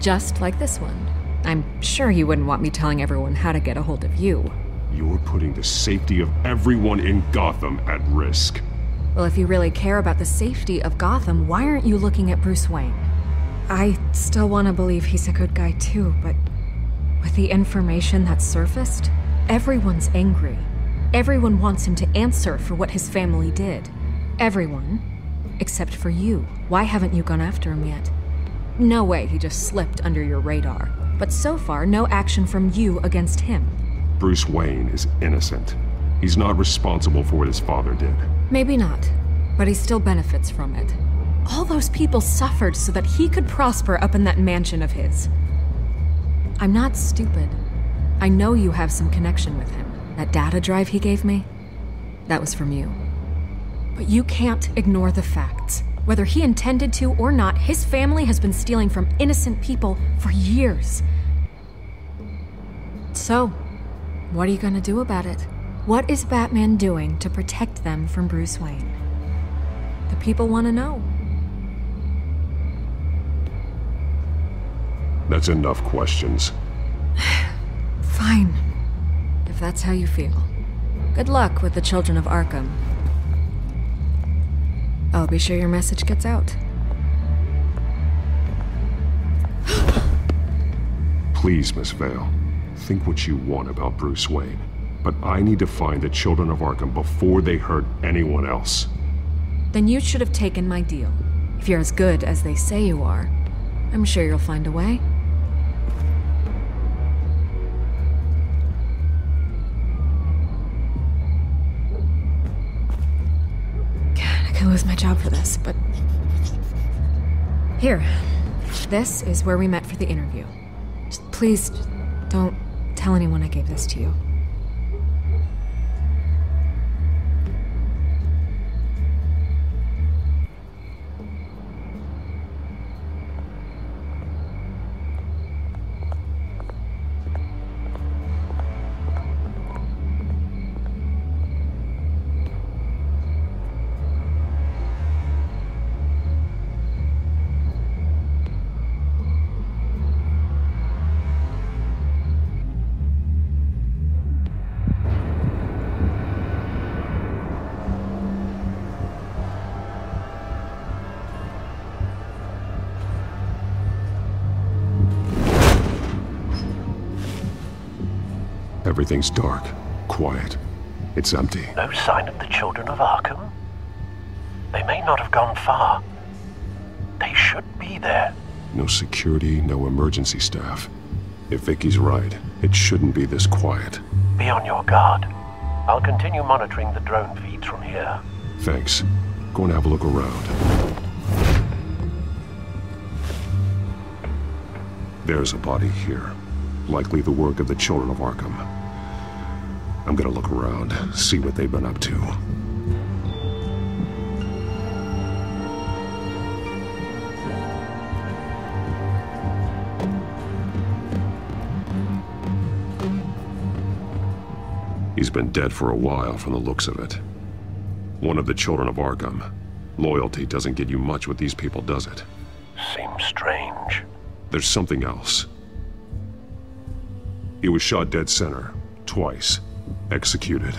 Just like this one. I'm sure you wouldn't want me telling everyone how to get a hold of you. You're putting the safety of everyone in Gotham at risk. Well, if you really care about the safety of Gotham, why aren't you looking at Bruce Wayne? I still want to believe he's a good guy too, but with the information that's surfaced, everyone's angry. Everyone wants him to answer for what his family did. Everyone, except for you. Why haven't you gone after him yet? No way he just slipped under your radar. But so far, no action from you against him. Bruce Wayne is innocent. He's not responsible for what his father did. Maybe not, but he still benefits from it. All those people suffered so that he could prosper up in that mansion of his. I'm not stupid. I know you have some connection with him. That data drive he gave me, that was from you. But you can't ignore the facts. Whether he intended to or not, his family has been stealing from innocent people for years. So, what are you gonna do about it? What is Batman doing to protect them from Bruce Wayne? The people want to know. That's enough questions. Fine. If that's how you feel. Good luck with the children of Arkham. I'll be sure your message gets out. Please, Miss Vale. Think what you want about Bruce Wayne. But I need to find the children of Arkham before they hurt anyone else. Then you should have taken my deal. If you're as good as they say you are, I'm sure you'll find a way. God, I could lose my job for this, but... Here. This is where we met for the interview. Please, don't tell anyone I gave this to you. Everything's dark, quiet. It's empty. No sign of the children of Arkham? They may not have gone far. They should be there. No security, no emergency staff. If Vicky's right, it shouldn't be this quiet. Be on your guard. I'll continue monitoring the drone feeds from here. Thanks. Go and have a look around. There's a body here. Likely the work of the children of Arkham. I'm gonna look around, see what they've been up to. He's been dead for a while from the looks of it. One of the children of Arkham. Loyalty doesn't get you much with these people, does it? Seems strange. There's something else. He was shot dead center, twice. Executed.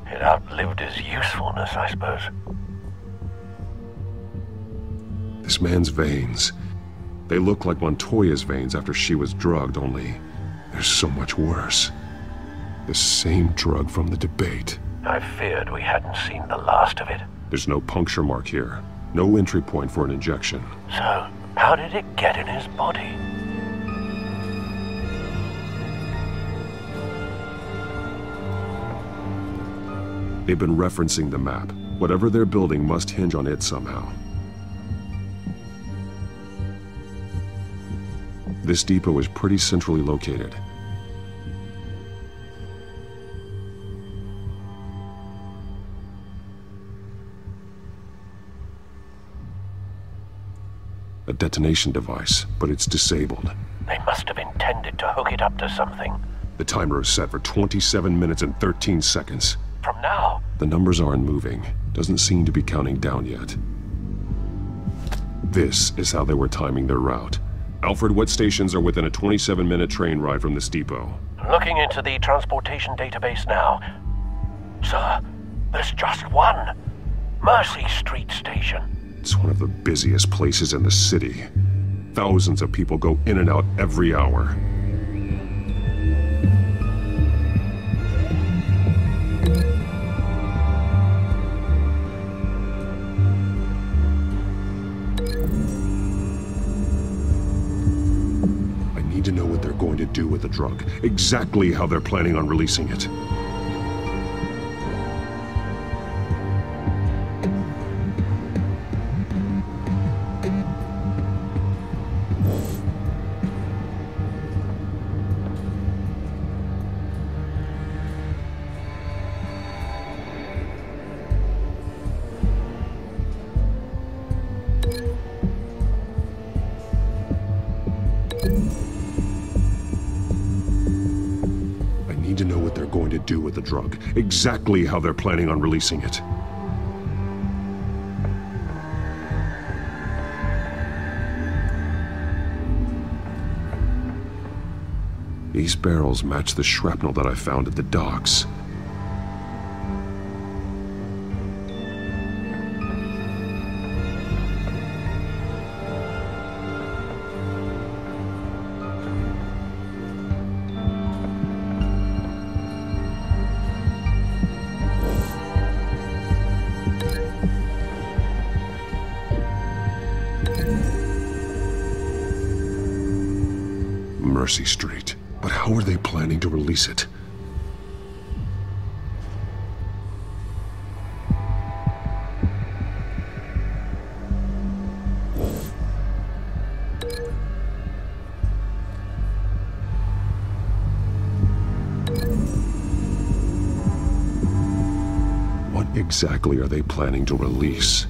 It outlived his usefulness, I suppose. This man's veins. They look like Montoya's veins after she was drugged, only they're so much worse. The same drug from the debate. I feared we hadn't seen the last of it. There's no puncture mark here. No entry point for an injection. So, how did it get in his body? They've been referencing the map. Whatever they're building must hinge on it somehow. This depot is pretty centrally located. A detonation device, but it's disabled. They must have intended to hook it up to something. The timer is set for 27 minutes and 13 seconds. From now? The numbers aren't moving. Doesn't seem to be counting down yet. This is how they were timing their route. Alfred, what stations are within a 27-minute train ride from this depot? Looking into the transportation database now. Sir, there's just one. Mercy Street Station. It's one of the busiest places in the city. Thousands of people go in and out every hour. I need to know what they're going to do with the drug. Exactly how they're planning on releasing it. With the drug. Exactly how they're planning on releasing it. These barrels match the shrapnel that I found at the docks. Mercy Street. But how are they planning to release it? What exactly are they planning to release?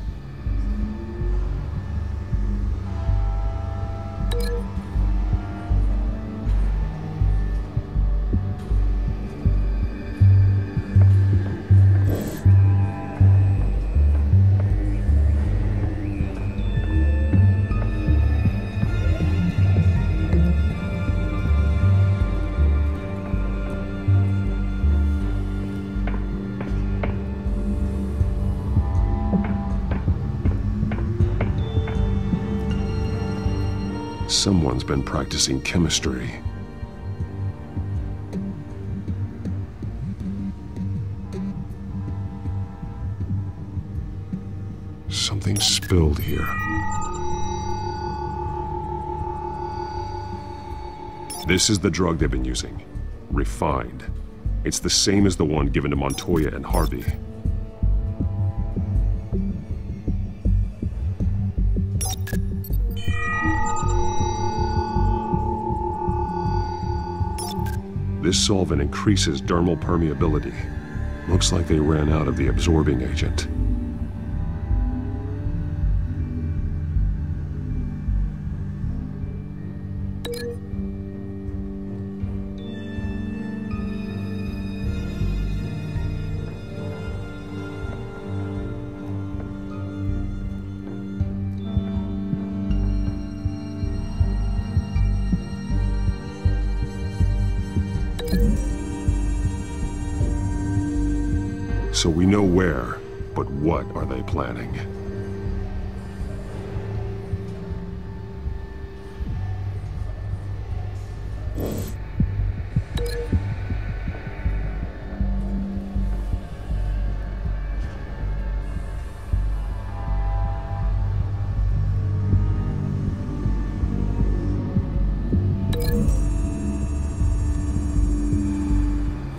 Someone's been practicing chemistry. Something spilled here. This is the drug they've been using. Refined. It's the same as the one given to Montoya and Harvey. This solvent increases dermal permeability. Looks like they ran out of the absorbing agent. So we know where, but what are they planning?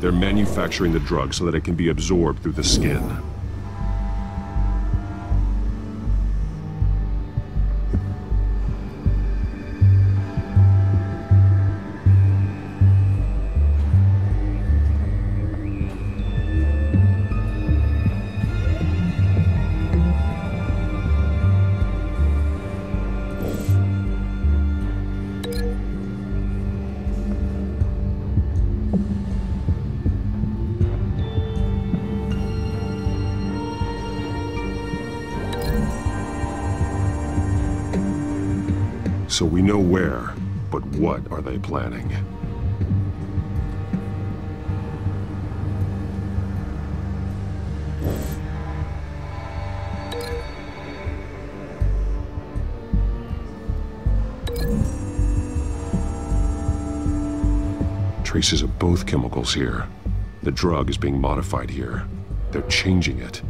They're manufacturing the drug so that it can be absorbed through the skin. So we know where, but what are they planning? Traces of both chemicals here. The drug is being modified here. They're changing it.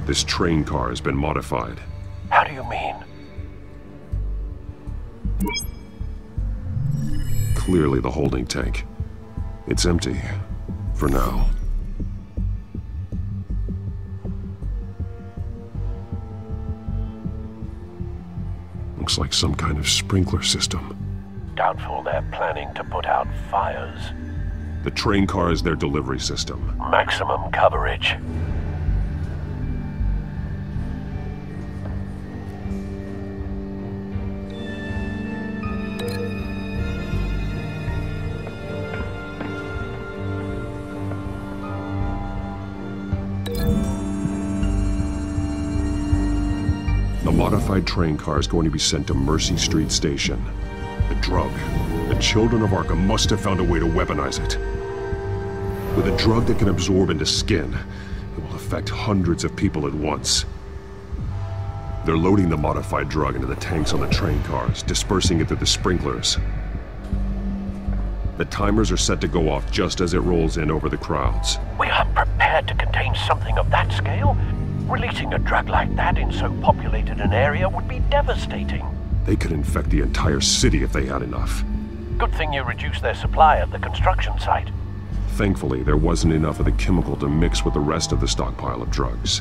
This train car has been modified. How do you mean? Clearly the holding tank. It's empty. For now. Looks like some kind of sprinkler system. Doubtful they're planning to put out fires. The train car is their delivery system. Maximum coverage. The modified train car is going to be sent to Mercy Street Station. The drug. The children of Arkham must have found a way to weaponize it. With a drug that can absorb into skin, it will affect hundreds of people at once. They're loading the modified drug into the tanks on the train cars, dispersing it through the sprinklers. The timers are set to go off just as it rolls in over the crowds. We aren't prepared to contain something of that scale. Releasing a drug like that in so populated an area would be devastating. They could infect the entire city if they had enough. Good thing you reduced their supply at the construction site. Thankfully, there wasn't enough of the chemical to mix with the rest of the stockpile of drugs.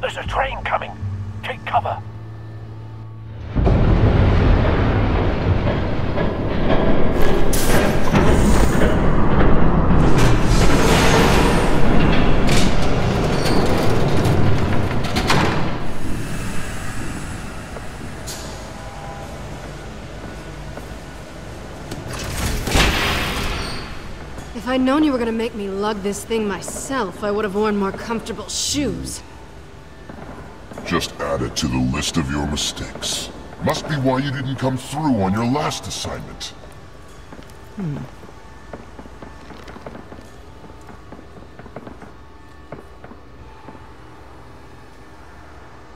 There's a train coming. Take cover. If I'd known you were gonna make me lug this thing myself, I would have worn more comfortable shoes. Just add it to the list of your mistakes. Must be why you didn't come through on your last assignment.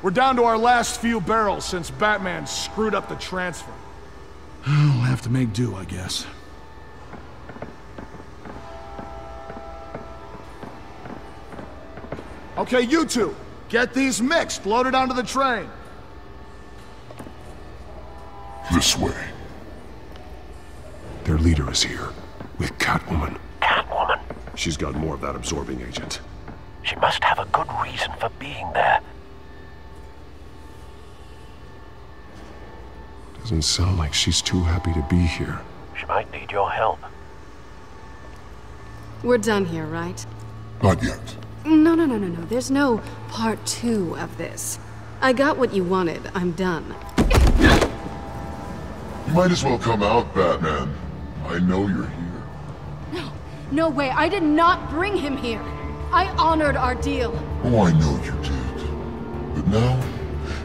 We're down to our last few barrels since Batman screwed up the transfer. We'll have to make do, I guess. Okay, you two, get these mixed, loaded onto the train. This way. Their leader is here, with Catwoman. Catwoman? She's got more of that absorbing agent. She must have a good reason for being there. Doesn't sound like she's too happy to be here. She might need your help. We're done here, right? Not yet. No. There's no part 2 of this. I got what you wanted. I'm done. You might as well come out, Batman. I know you're here. No way. I did not bring him here. I honored our deal. Oh, I know you did. But now,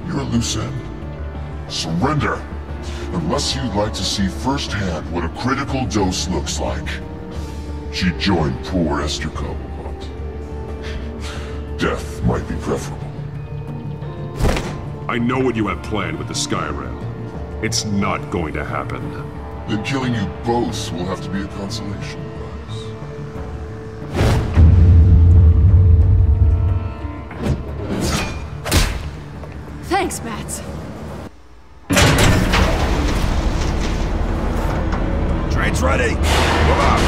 you're a loose end. Surrender! Unless you'd like to see firsthand what a critical dose looks like. She joined poor Esther Cobblepot. Death might be preferable. I know what you have planned with the Skyrail. It's not going to happen. Then killing you both will have to be a consolation prize. Thanks, Bats. Train's ready. Come on.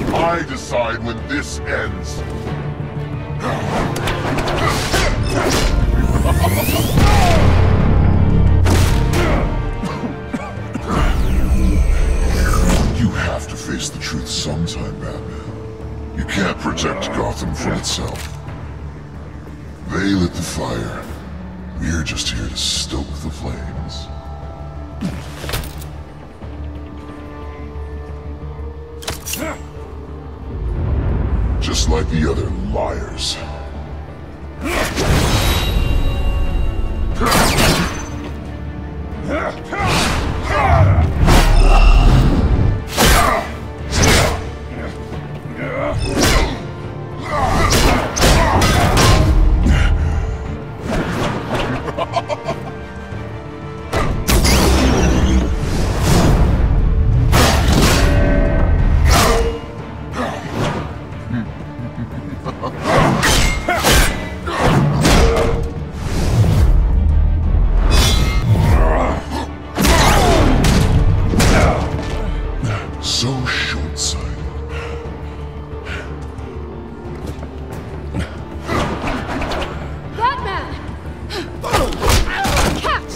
I decide when this ends. yourself. They lit the fire. We're just here to stoke the flames. Just like the other liars. So short-sighted. Batman! Catch!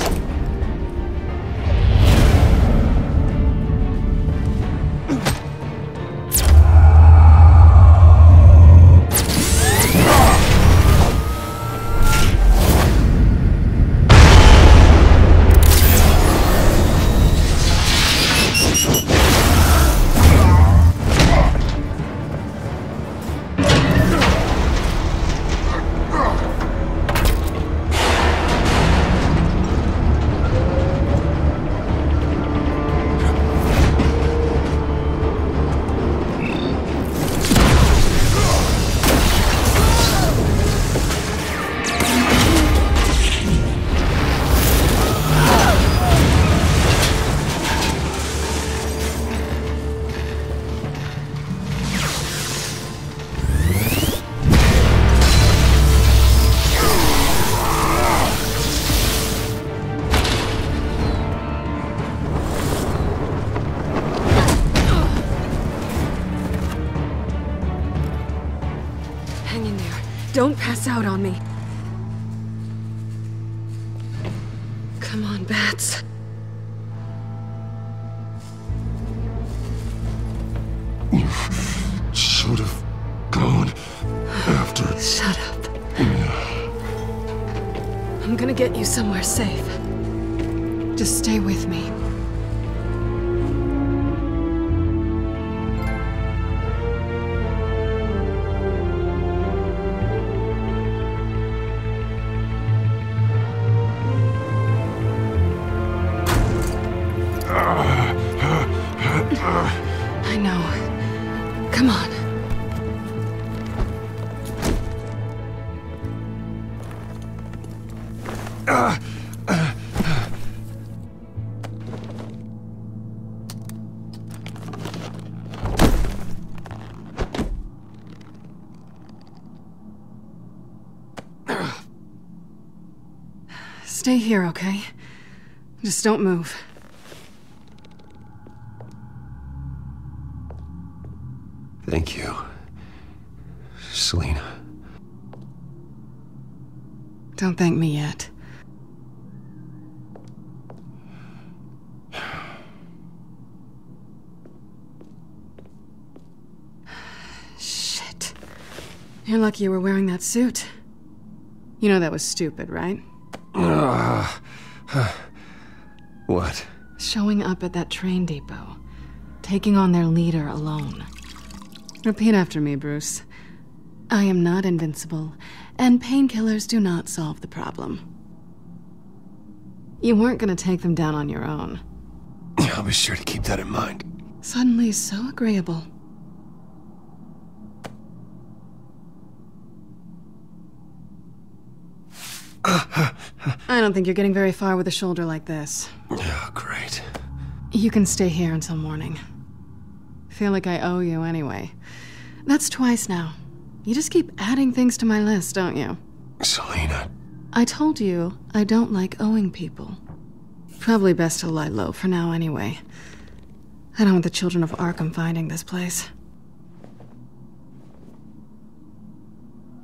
Hang in there. Don't pass out on me. Come on, bats. You should have gone after... Shut up. I'm gonna get you somewhere safe. Just stay with me. I know. Come on. Stay here, okay? Just don't move. Thank you, Selina. Don't thank me yet. Shit. You're lucky you were wearing that suit. You know that was stupid, right? What? Showing up at that train depot. Taking on their leader alone. Repeat after me, Bruce. I am not invincible, and painkillers do not solve the problem. You weren't gonna take them down on your own. I'll be sure to keep that in mind. Suddenly so agreeable. I don't think you're getting very far with a shoulder like this. Oh, great. You can stay here until morning. Feel like I owe you anyway. That's twice now. You just keep adding things to my list, don't you? Selina. I told you I don't like owing people. Probably best to lie low for now anyway. I don't want the children of Arkham finding this place.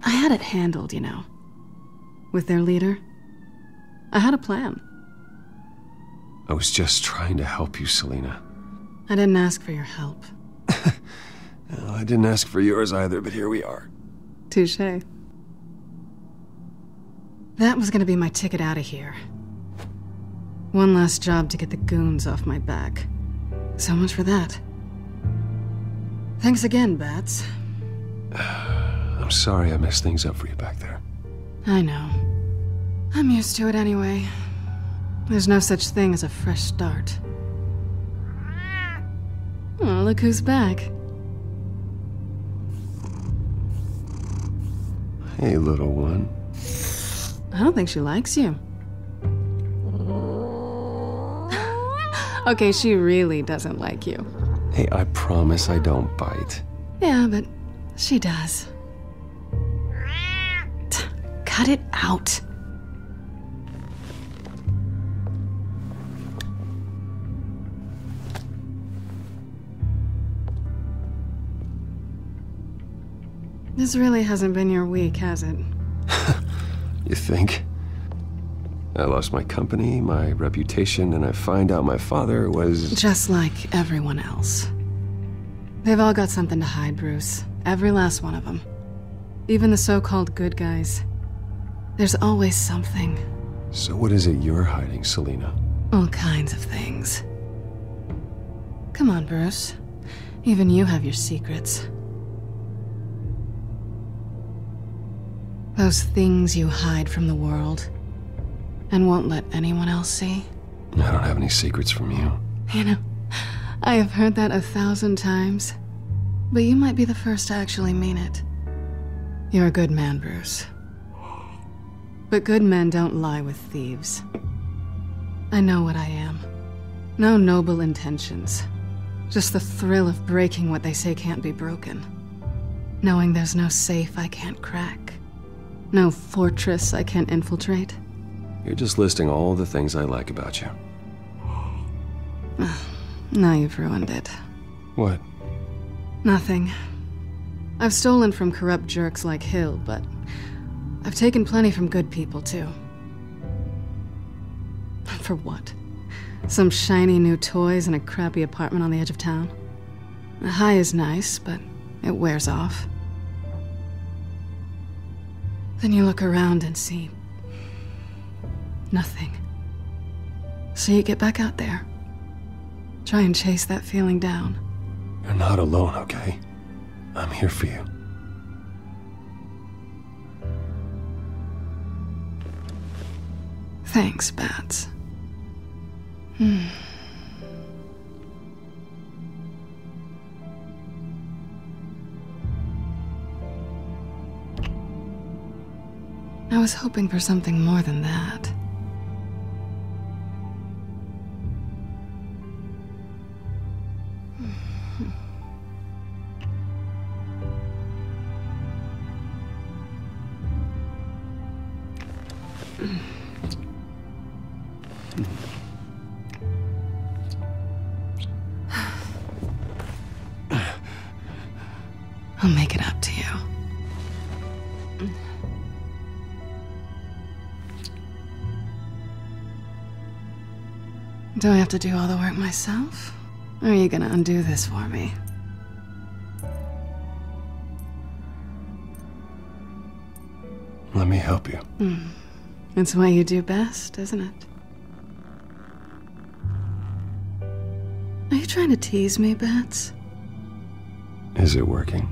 I had it handled, you know. With their leader. I had a plan. I was just trying to help you, Selina. I didn't ask for your help. Well, I didn't ask for yours either, but here we are. Touché. That was gonna be my ticket out of here. One last job to get the goons off my back. So much for that. Thanks again, Bats. I'm sorry I messed things up for you back there. I know. I'm used to it anyway. There's no such thing as a fresh start. Oh, look who's back. Hey, little one. I don't think she likes you. Okay, she really doesn't like you. Hey, I promise I don't bite. Yeah, but she does. Cut it out. This really hasn't been your week, has it? You think? I lost my company, my reputation, and I find out my father was... Just like everyone else. They've all got something to hide, Bruce. Every last one of them. Even the so-called good guys. There's always something. So what is it you're hiding, Selina? All kinds of things. Come on, Bruce. Even you have your secrets. Those things you hide from the world and won't let anyone else see. I don't have any secrets from you. You know, I have heard that 1,000 times, but you might be the first to actually mean it. You're a good man, Bruce. But good men don't lie with thieves. I know what I am. No noble intentions. Just the thrill of breaking what they say can't be broken. Knowing there's no safe I can't crack. No fortress I can't infiltrate. You're just listing all the things I like about you. Now you've ruined it. What? Nothing. I've stolen from corrupt jerks like Hill, but I've taken plenty from good people, too. For what? Some shiny new toys and a crappy apartment on the edge of town? A high is nice, but it wears off. Then you look around and see nothing. So you get back out there. Try and chase that feeling down. You're not alone, okay? I'm here for you. Thanks, Bats. I was hoping for something more than that. I'll make it up to you. Do I have to do all the work myself? Or are you gonna undo this for me? Let me help you. It's what you do best, isn't it? Are you trying to tease me, Bats? Is it working?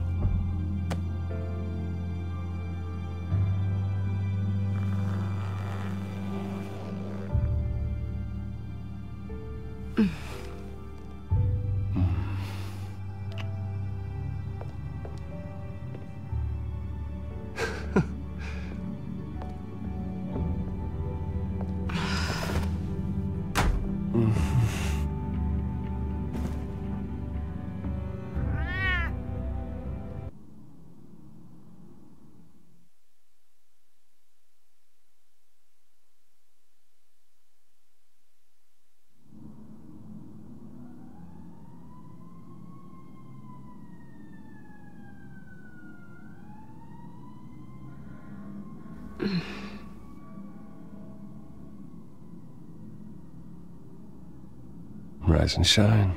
Rise and shine.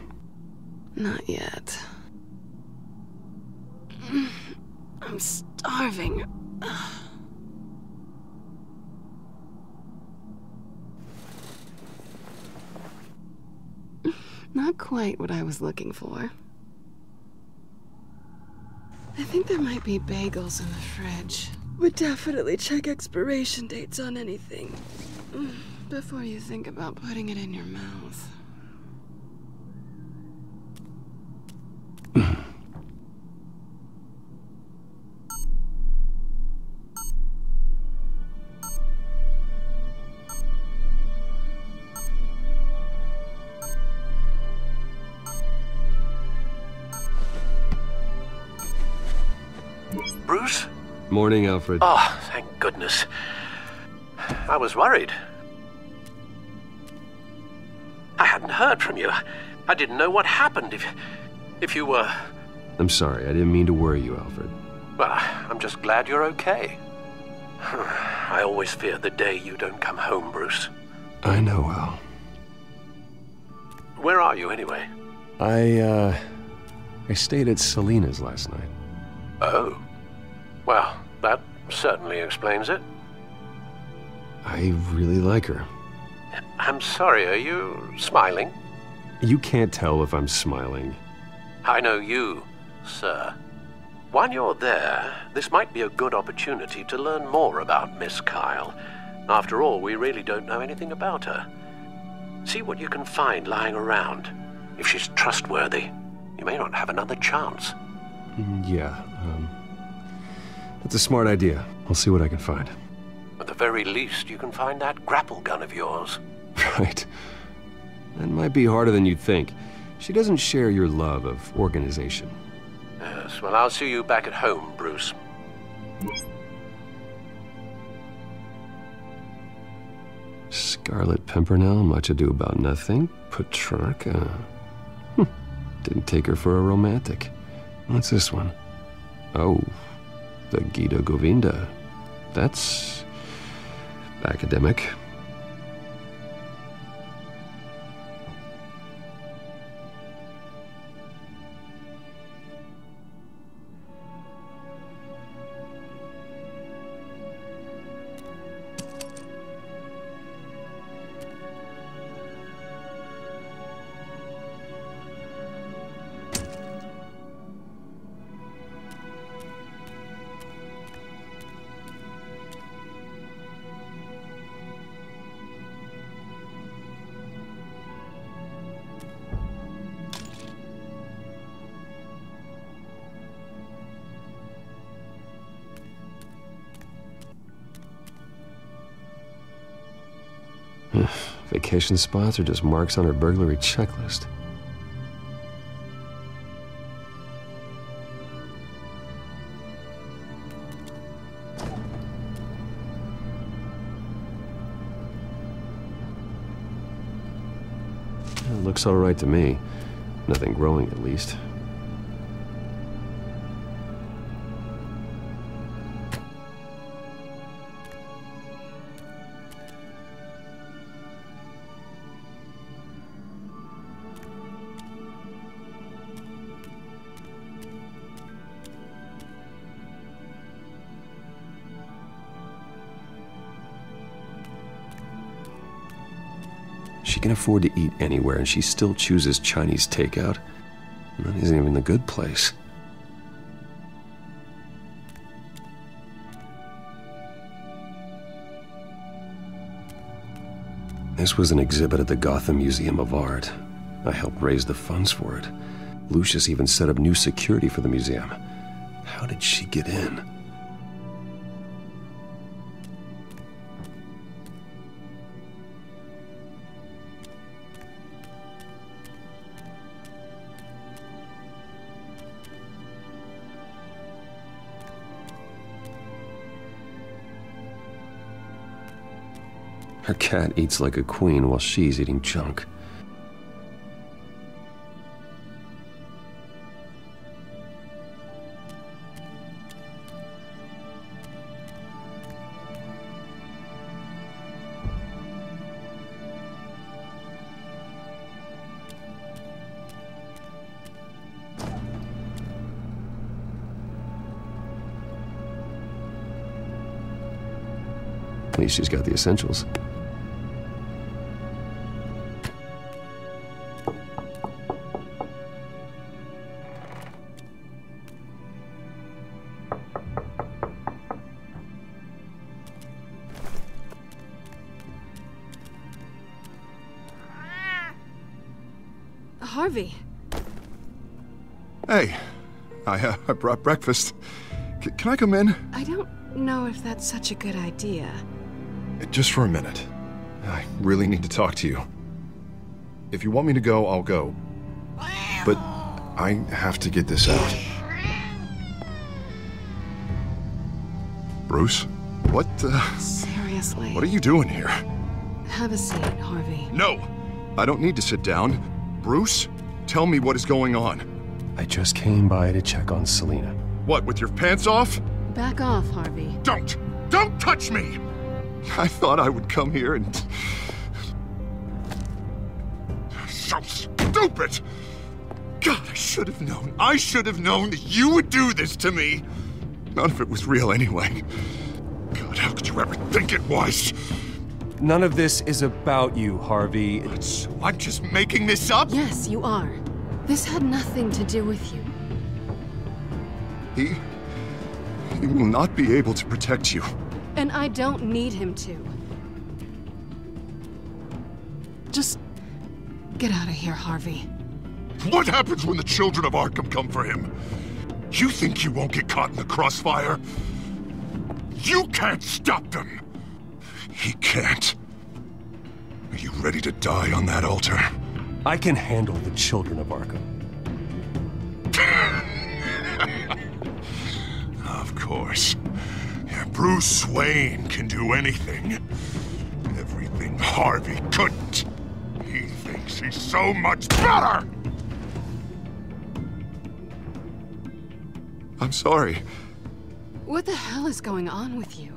Not yet. I'm I'm starving. Not quite what I was looking for. I think there might be bagels in the fridge. Would definitely check expiration dates on anything before you think about putting it in your mouth. Bruce? Morning, Alfred. Oh, thank goodness. I was worried. I hadn't heard from you. I didn't know what happened if you were... I'm sorry, I didn't mean to worry you, Alfred. Well, I'm just glad you're okay. I always fear the day you don't come home, Bruce. I know, Al. Where are you, anyway? I stayed at Selena's last night. Oh. Well, that certainly explains it. I really like her. I'm sorry, are you smiling? You can't tell if I'm smiling. I know you, sir. While you're there, this might be a good opportunity to learn more about Miss Kyle. After all, we really don't know anything about her. See what you can find lying around. If she's trustworthy, you may not have another chance. Yeah, that's a smart idea. I'll see what I can find. At the very least, you can find that grapple gun of yours. Right. That might be harder than you'd think. She doesn't share your love of organization. Yes, well, I'll see you back at home, Bruce. Scarlet Pimpernel, much ado about nothing. Petrarca. Didn't take her for a romantic. What's this one? Oh, the Gita Govinda. That's academic. Vacation spots are just marks on her burglary checklist. It looks all right to me. Nothing growing, at least. She can afford to eat anywhere, and she still chooses Chinese takeout. And that isn't even the good place. This was an exhibit at the Gotham Museum of Art. I helped raise the funds for it. Lucius even set up new security for the museum. How did she get in? Her cat eats like a queen while she's eating junk. At least she's got the essentials. Harvey. Hey, I brought breakfast. Can I come in? I don't know if that's such a good idea. Just for a minute. I really need to talk to you. If you want me to go, I'll go. But I have to get this out. Bruce? What, Seriously. What are you doing here? Have a seat, Harvey. No! I don't need to sit down. Bruce, tell me what is going on. I just came by to check on Selina. What, with your pants off? Back off, Harvey. Don't touch me! I thought I would come here and... So stupid! God, I should have known. I should have known that you would do this to me. None of it was real anyway. God, how could you ever think it was? None of this is about you, Harvey. I'm just making this up? Yes, you are. This had nothing to do with you. He will not be able to protect you. And I don't need him to. Just get out of here, Harvey. What happens when the children of Arkham come for him? You think you won't get caught in the crossfire? You can't stop them! He can't. Are you ready to die on that altar? I can handle the children of Arkham. Of course. Yeah, Bruce Wayne can do anything. Everything Harvey couldn't. He thinks he's so much better! I'm sorry. What the hell is going on with you?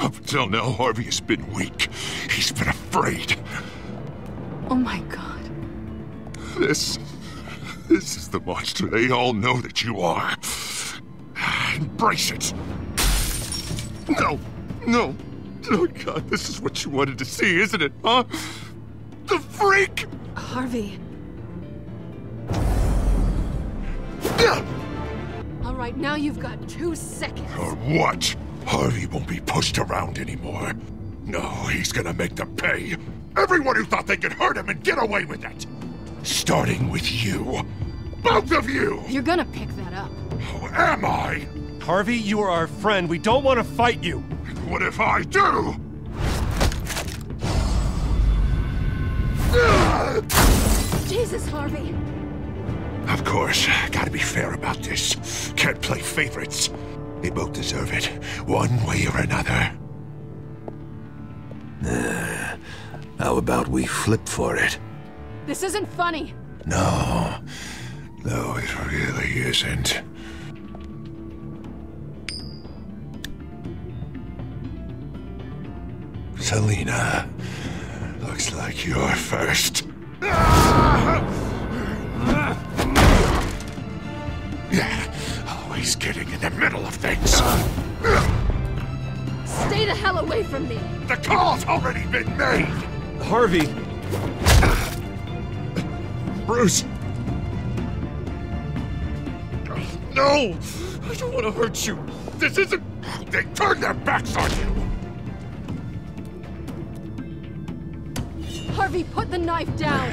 Up until now, Harvey has been weak. He's been afraid. Oh my God. This is the monster they all know that you are. Embrace it. No. Oh God, this is what you wanted to see, isn't it, huh? The freak! Harvey. All right, now you've got 2 seconds. Or what? Harvey won't be pushed around anymore. No, he's gonna make them pay. Everyone who thought they could hurt him and get away with it. Starting with you. Both of you! You're gonna pick that up. Who am I? Harvey, you are our friend. We don't want to fight you. What if I do? Jesus, Harvey. Of course, gotta be fair about this. Can't play favorites. They both deserve it, one way or another. How about we flip for it? This isn't funny. No, it really isn't. Selina, looks like you're first. Yeah, always getting in the middle of things. Stay the hell away from me. The call's already been made. Harvey. Bruce. No, I don't want to hurt you. This isn't... They turned their backs on you. Harvey, put the knife down.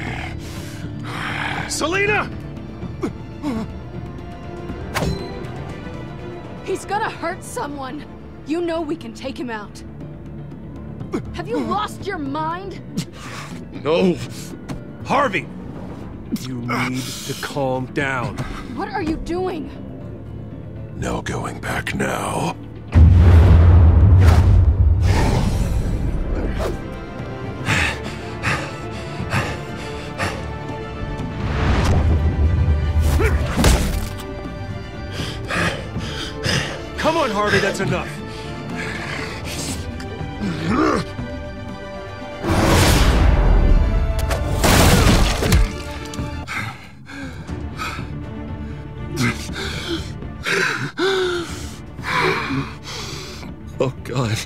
Selina! He's gonna hurt someone. You know we can take him out. Have you lost your mind? No. Harvey! You need to calm down. What are you doing? No going back now. Come on, Harvey, that's enough. Oh, God.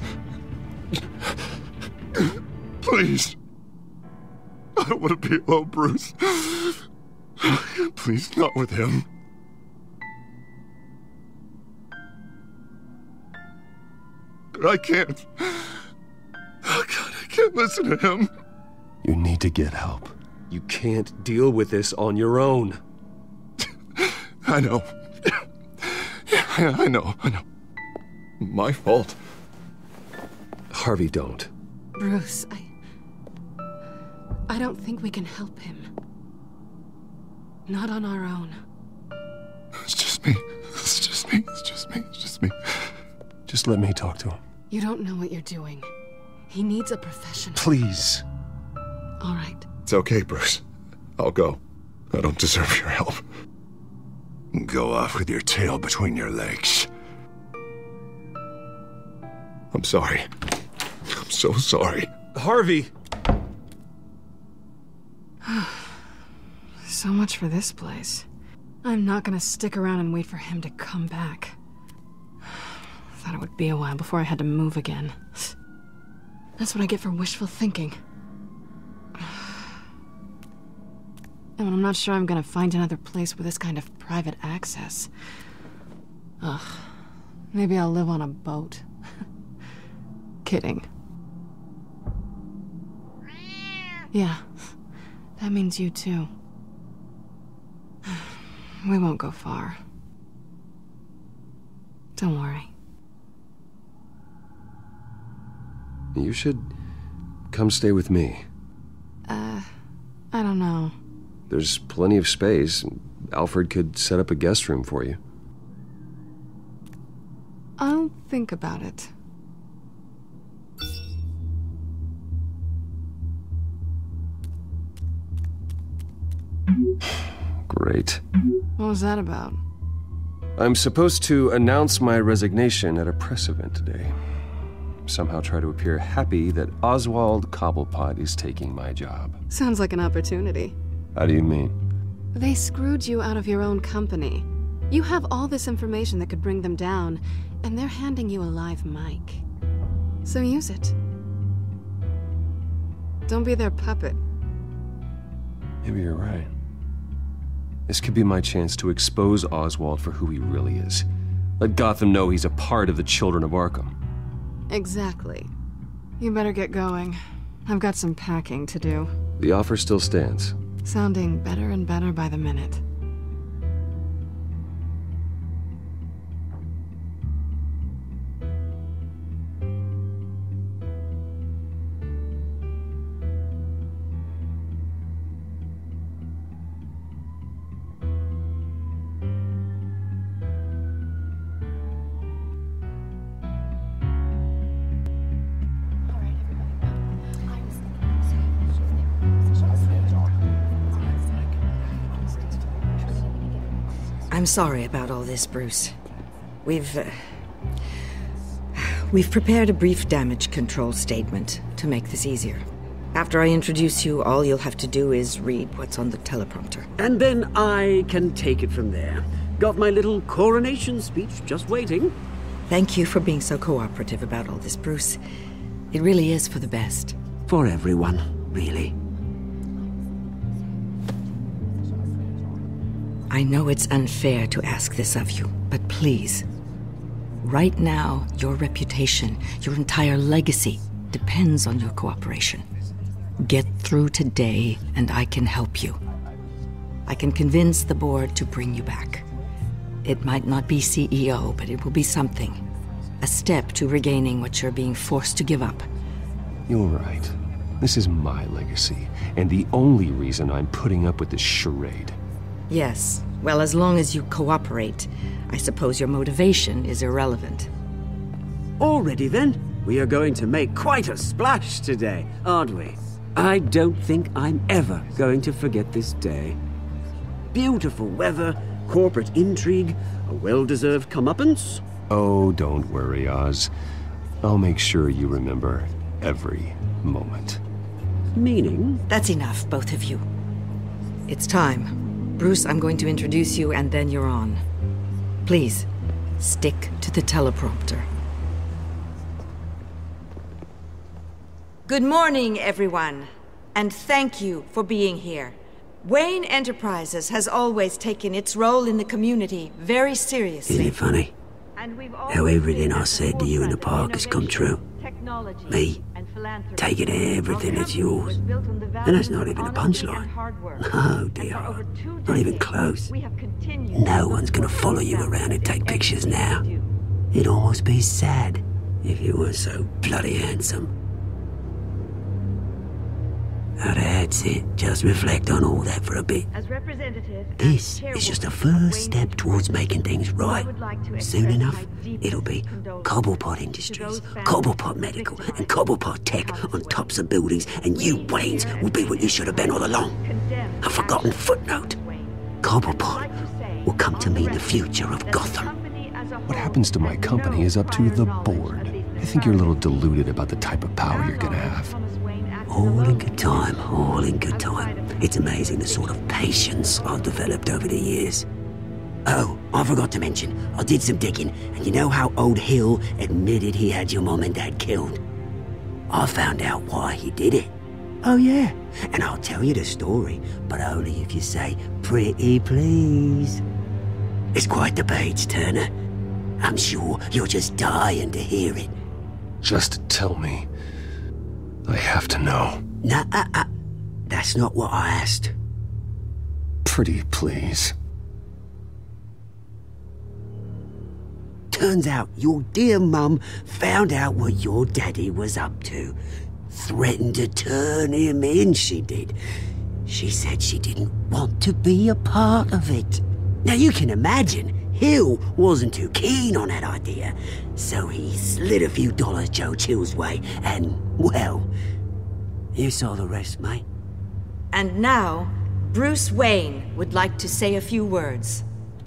don't want to be alone, Bruce. Please, not with him. But I can't. Oh, God, I can't listen to him. You need to get help. You can't deal with this on your own. I know. Yeah, I know. My fault. Harvey, don't. Bruce, I don't think we can help him. Not on our own. It's just me. Just let me talk to him. You don't know what you're doing. He needs a professional. Please. All right. It's okay, Bruce. I'll go. I don't deserve your help. Go off with your tail between your legs. I'm sorry. I'm so sorry. Harvey! So much for this place. I'm not gonna stick around and wait for him to come back. Thought it would be a while before I had to move again. That's what I get for wishful thinking. And I'm not sure I'm gonna find another place with this kind of private access. Ugh. Maybe I'll live on a boat. Kidding. Yeah. That means you too. We won't go far. Don't worry. You should come stay with me. I don't know. There's plenty of space. Alfred could set up a guest room for you. I'll think about it. Great. What was that about? I'm supposed to announce my resignation at a press event today. Somehow try to appear happy that Oswald Cobblepot is taking my job. Sounds like an opportunity. How do you mean? They screwed you out of your own company. You have all this information that could bring them down, and they're handing you a live mic. So use it. Don't be their puppet. Maybe you're right. This could be my chance to expose Oswald for who he really is. Let Gotham know he's a part of the Children of Arkham. Exactly. You better get going. I've got some packing to do. The offer still stands. Sounding better and better by the minute. I'm sorry about all this, Bruce. We've prepared a brief damage control statement to make this easier. After I introduce you, all you'll have to do is read what's on the teleprompter. And then I can take it from there. Got my little coronation speech just waiting. Thank you for being so cooperative about all this, Bruce. It really is for the best. For everyone, really. I know it's unfair to ask this of you, but please. Right now, your reputation, your entire legacy, depends on your cooperation. Get through today, and I can help you. I can convince the board to bring you back. It might not be CEO, but it will be something. A step to regaining what you're being forced to give up. You're right. This is my legacy, and the only reason I'm putting up with this charade. Yes. Well, as long as you cooperate, I suppose your motivation is irrelevant. Already then, we are going to make quite a splash today, aren't we? I don't think I'm ever going to forget this day. Beautiful weather, corporate intrigue, a well-deserved comeuppance. Oh, don't worry, Oz. I'll make sure you remember every moment. Meaning? That's enough, both of you. It's time. Bruce, I'm going to introduce you, and then you're on. Please, stick to the teleprompter. Good morning, everyone. and thank you for being here. Wayne Enterprises has always taken its role in the community very seriously. Isn't it funny? How everything I said to you in the park has come true. Me, taking everything that's yours. And that's not even a punchline. No, dear. Not even close. No one's gonna follow you around and take pictures now. It'd almost be sad if you weren't so bloody handsome. Now that's it. Just reflect on all that for a bit. This is just a first step towards making things right. Soon enough, it'll be Cobblepot Industries, Cobblepot Medical, and Cobblepot Tech on tops of buildings, and you, Waynes, will be what you should have been all along. A forgotten footnote. Cobblepot will come to mean the future of Gotham. What happens to my company is up to the board. I think you're a little deluded about the type of power you're gonna have. All in good time, all in good time. It's amazing the sort of patience I've developed over the years. Oh, I forgot to mention, I did some digging, and you know how old Hill admitted he had your mom and dad killed? I found out why he did it. Oh yeah, and I'll tell you the story, but only if you say, pretty please. It's quite the page, Turner. I'm sure you're just dying to hear it. Just tell me. I have to know. Nah, that's not what I asked. Pretty please. Turns out your dear mum found out what your daddy was up to. Threatened to turn him in, she did. She said she didn't want to be a part of it. Now you can imagine, Hill wasn't too keen on that idea, so he slid a few dollars Joe Chill's way, and, well, you saw the rest, mate. And now, Bruce Wayne would like to say a few words.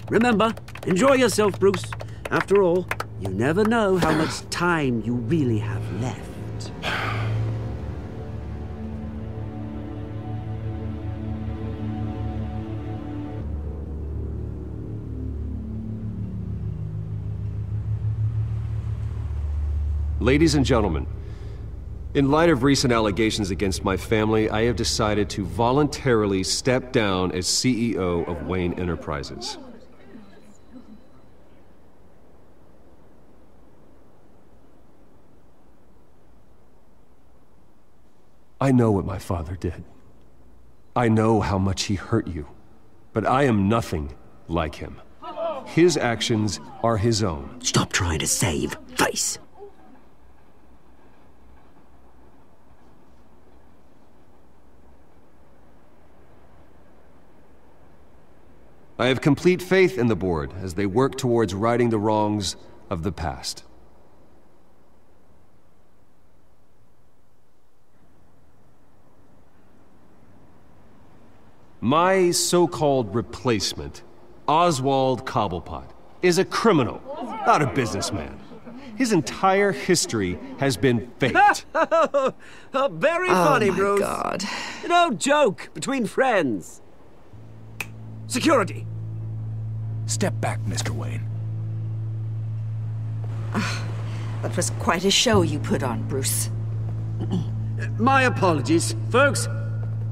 Remember, enjoy yourself, Bruce. After all, you never know how much time you really have left. Ladies and gentlemen, in light of recent allegations against my family, I have decided to voluntarily step down as CEO of Wayne Enterprises. I know what my father did. I know how much he hurt you, but I am nothing like him. His actions are his own. Stop trying to save face. I have complete faith in the board as they work towards righting the wrongs of the past. My so-called replacement, Oswald Cobblepot, is a criminal, not a businessman. His entire history has been faked. Very funny, Bruce. Oh, my God. No joke between friends. Security. Step back, Mr. Wayne. That was quite a show you put on, Bruce. My apologies. Folks,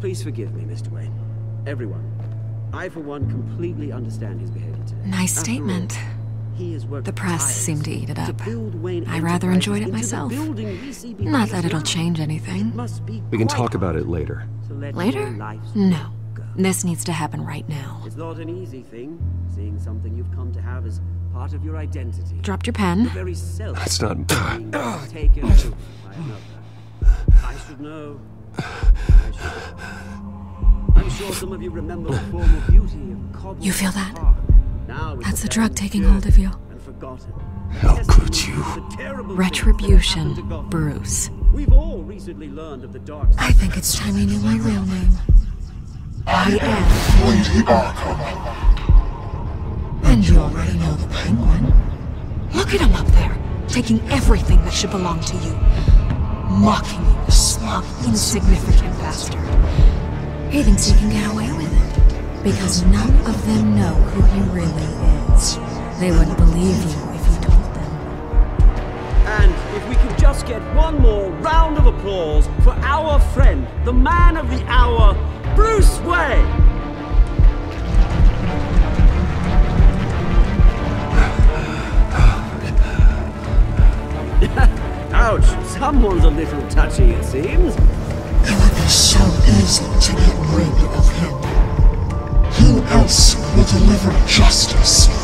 please forgive me, Mr. Wayne. Everyone. I, for one, completely understand his behavior today. Nice statement. The press seemed to eat it up. I rather enjoyed it myself. Not that it'll change anything. We can talk about it later. Later? No. This needs to happen right now. It's not an easy thing, seeing something you've come to have as part of your identity. Dropped your pen. The very self That's not... being taken over by another. I should know. I'm sure some of you remember the former beauty of Cobble. You feel that? Now That's the drug taking hold of you. and forgotten. How could you? Retribution, Bruce. We've all recently learned of the dark side. I think it's time you knew my real name. I am Lady Arkham. And you already know the Penguin. Look at him up there, taking everything that should belong to you. Mocking you, smug, insignificant bastard. He thinks he can get away with it. Because none of them know who he really is. They wouldn't believe you if you told them. And if we could just just get one more round of applause for our friend, the man of the hour, Bruce Wayne? Ouch, someone's a little touchy, it seems. It would be so easy to get rid of him. Who else will deliver justice?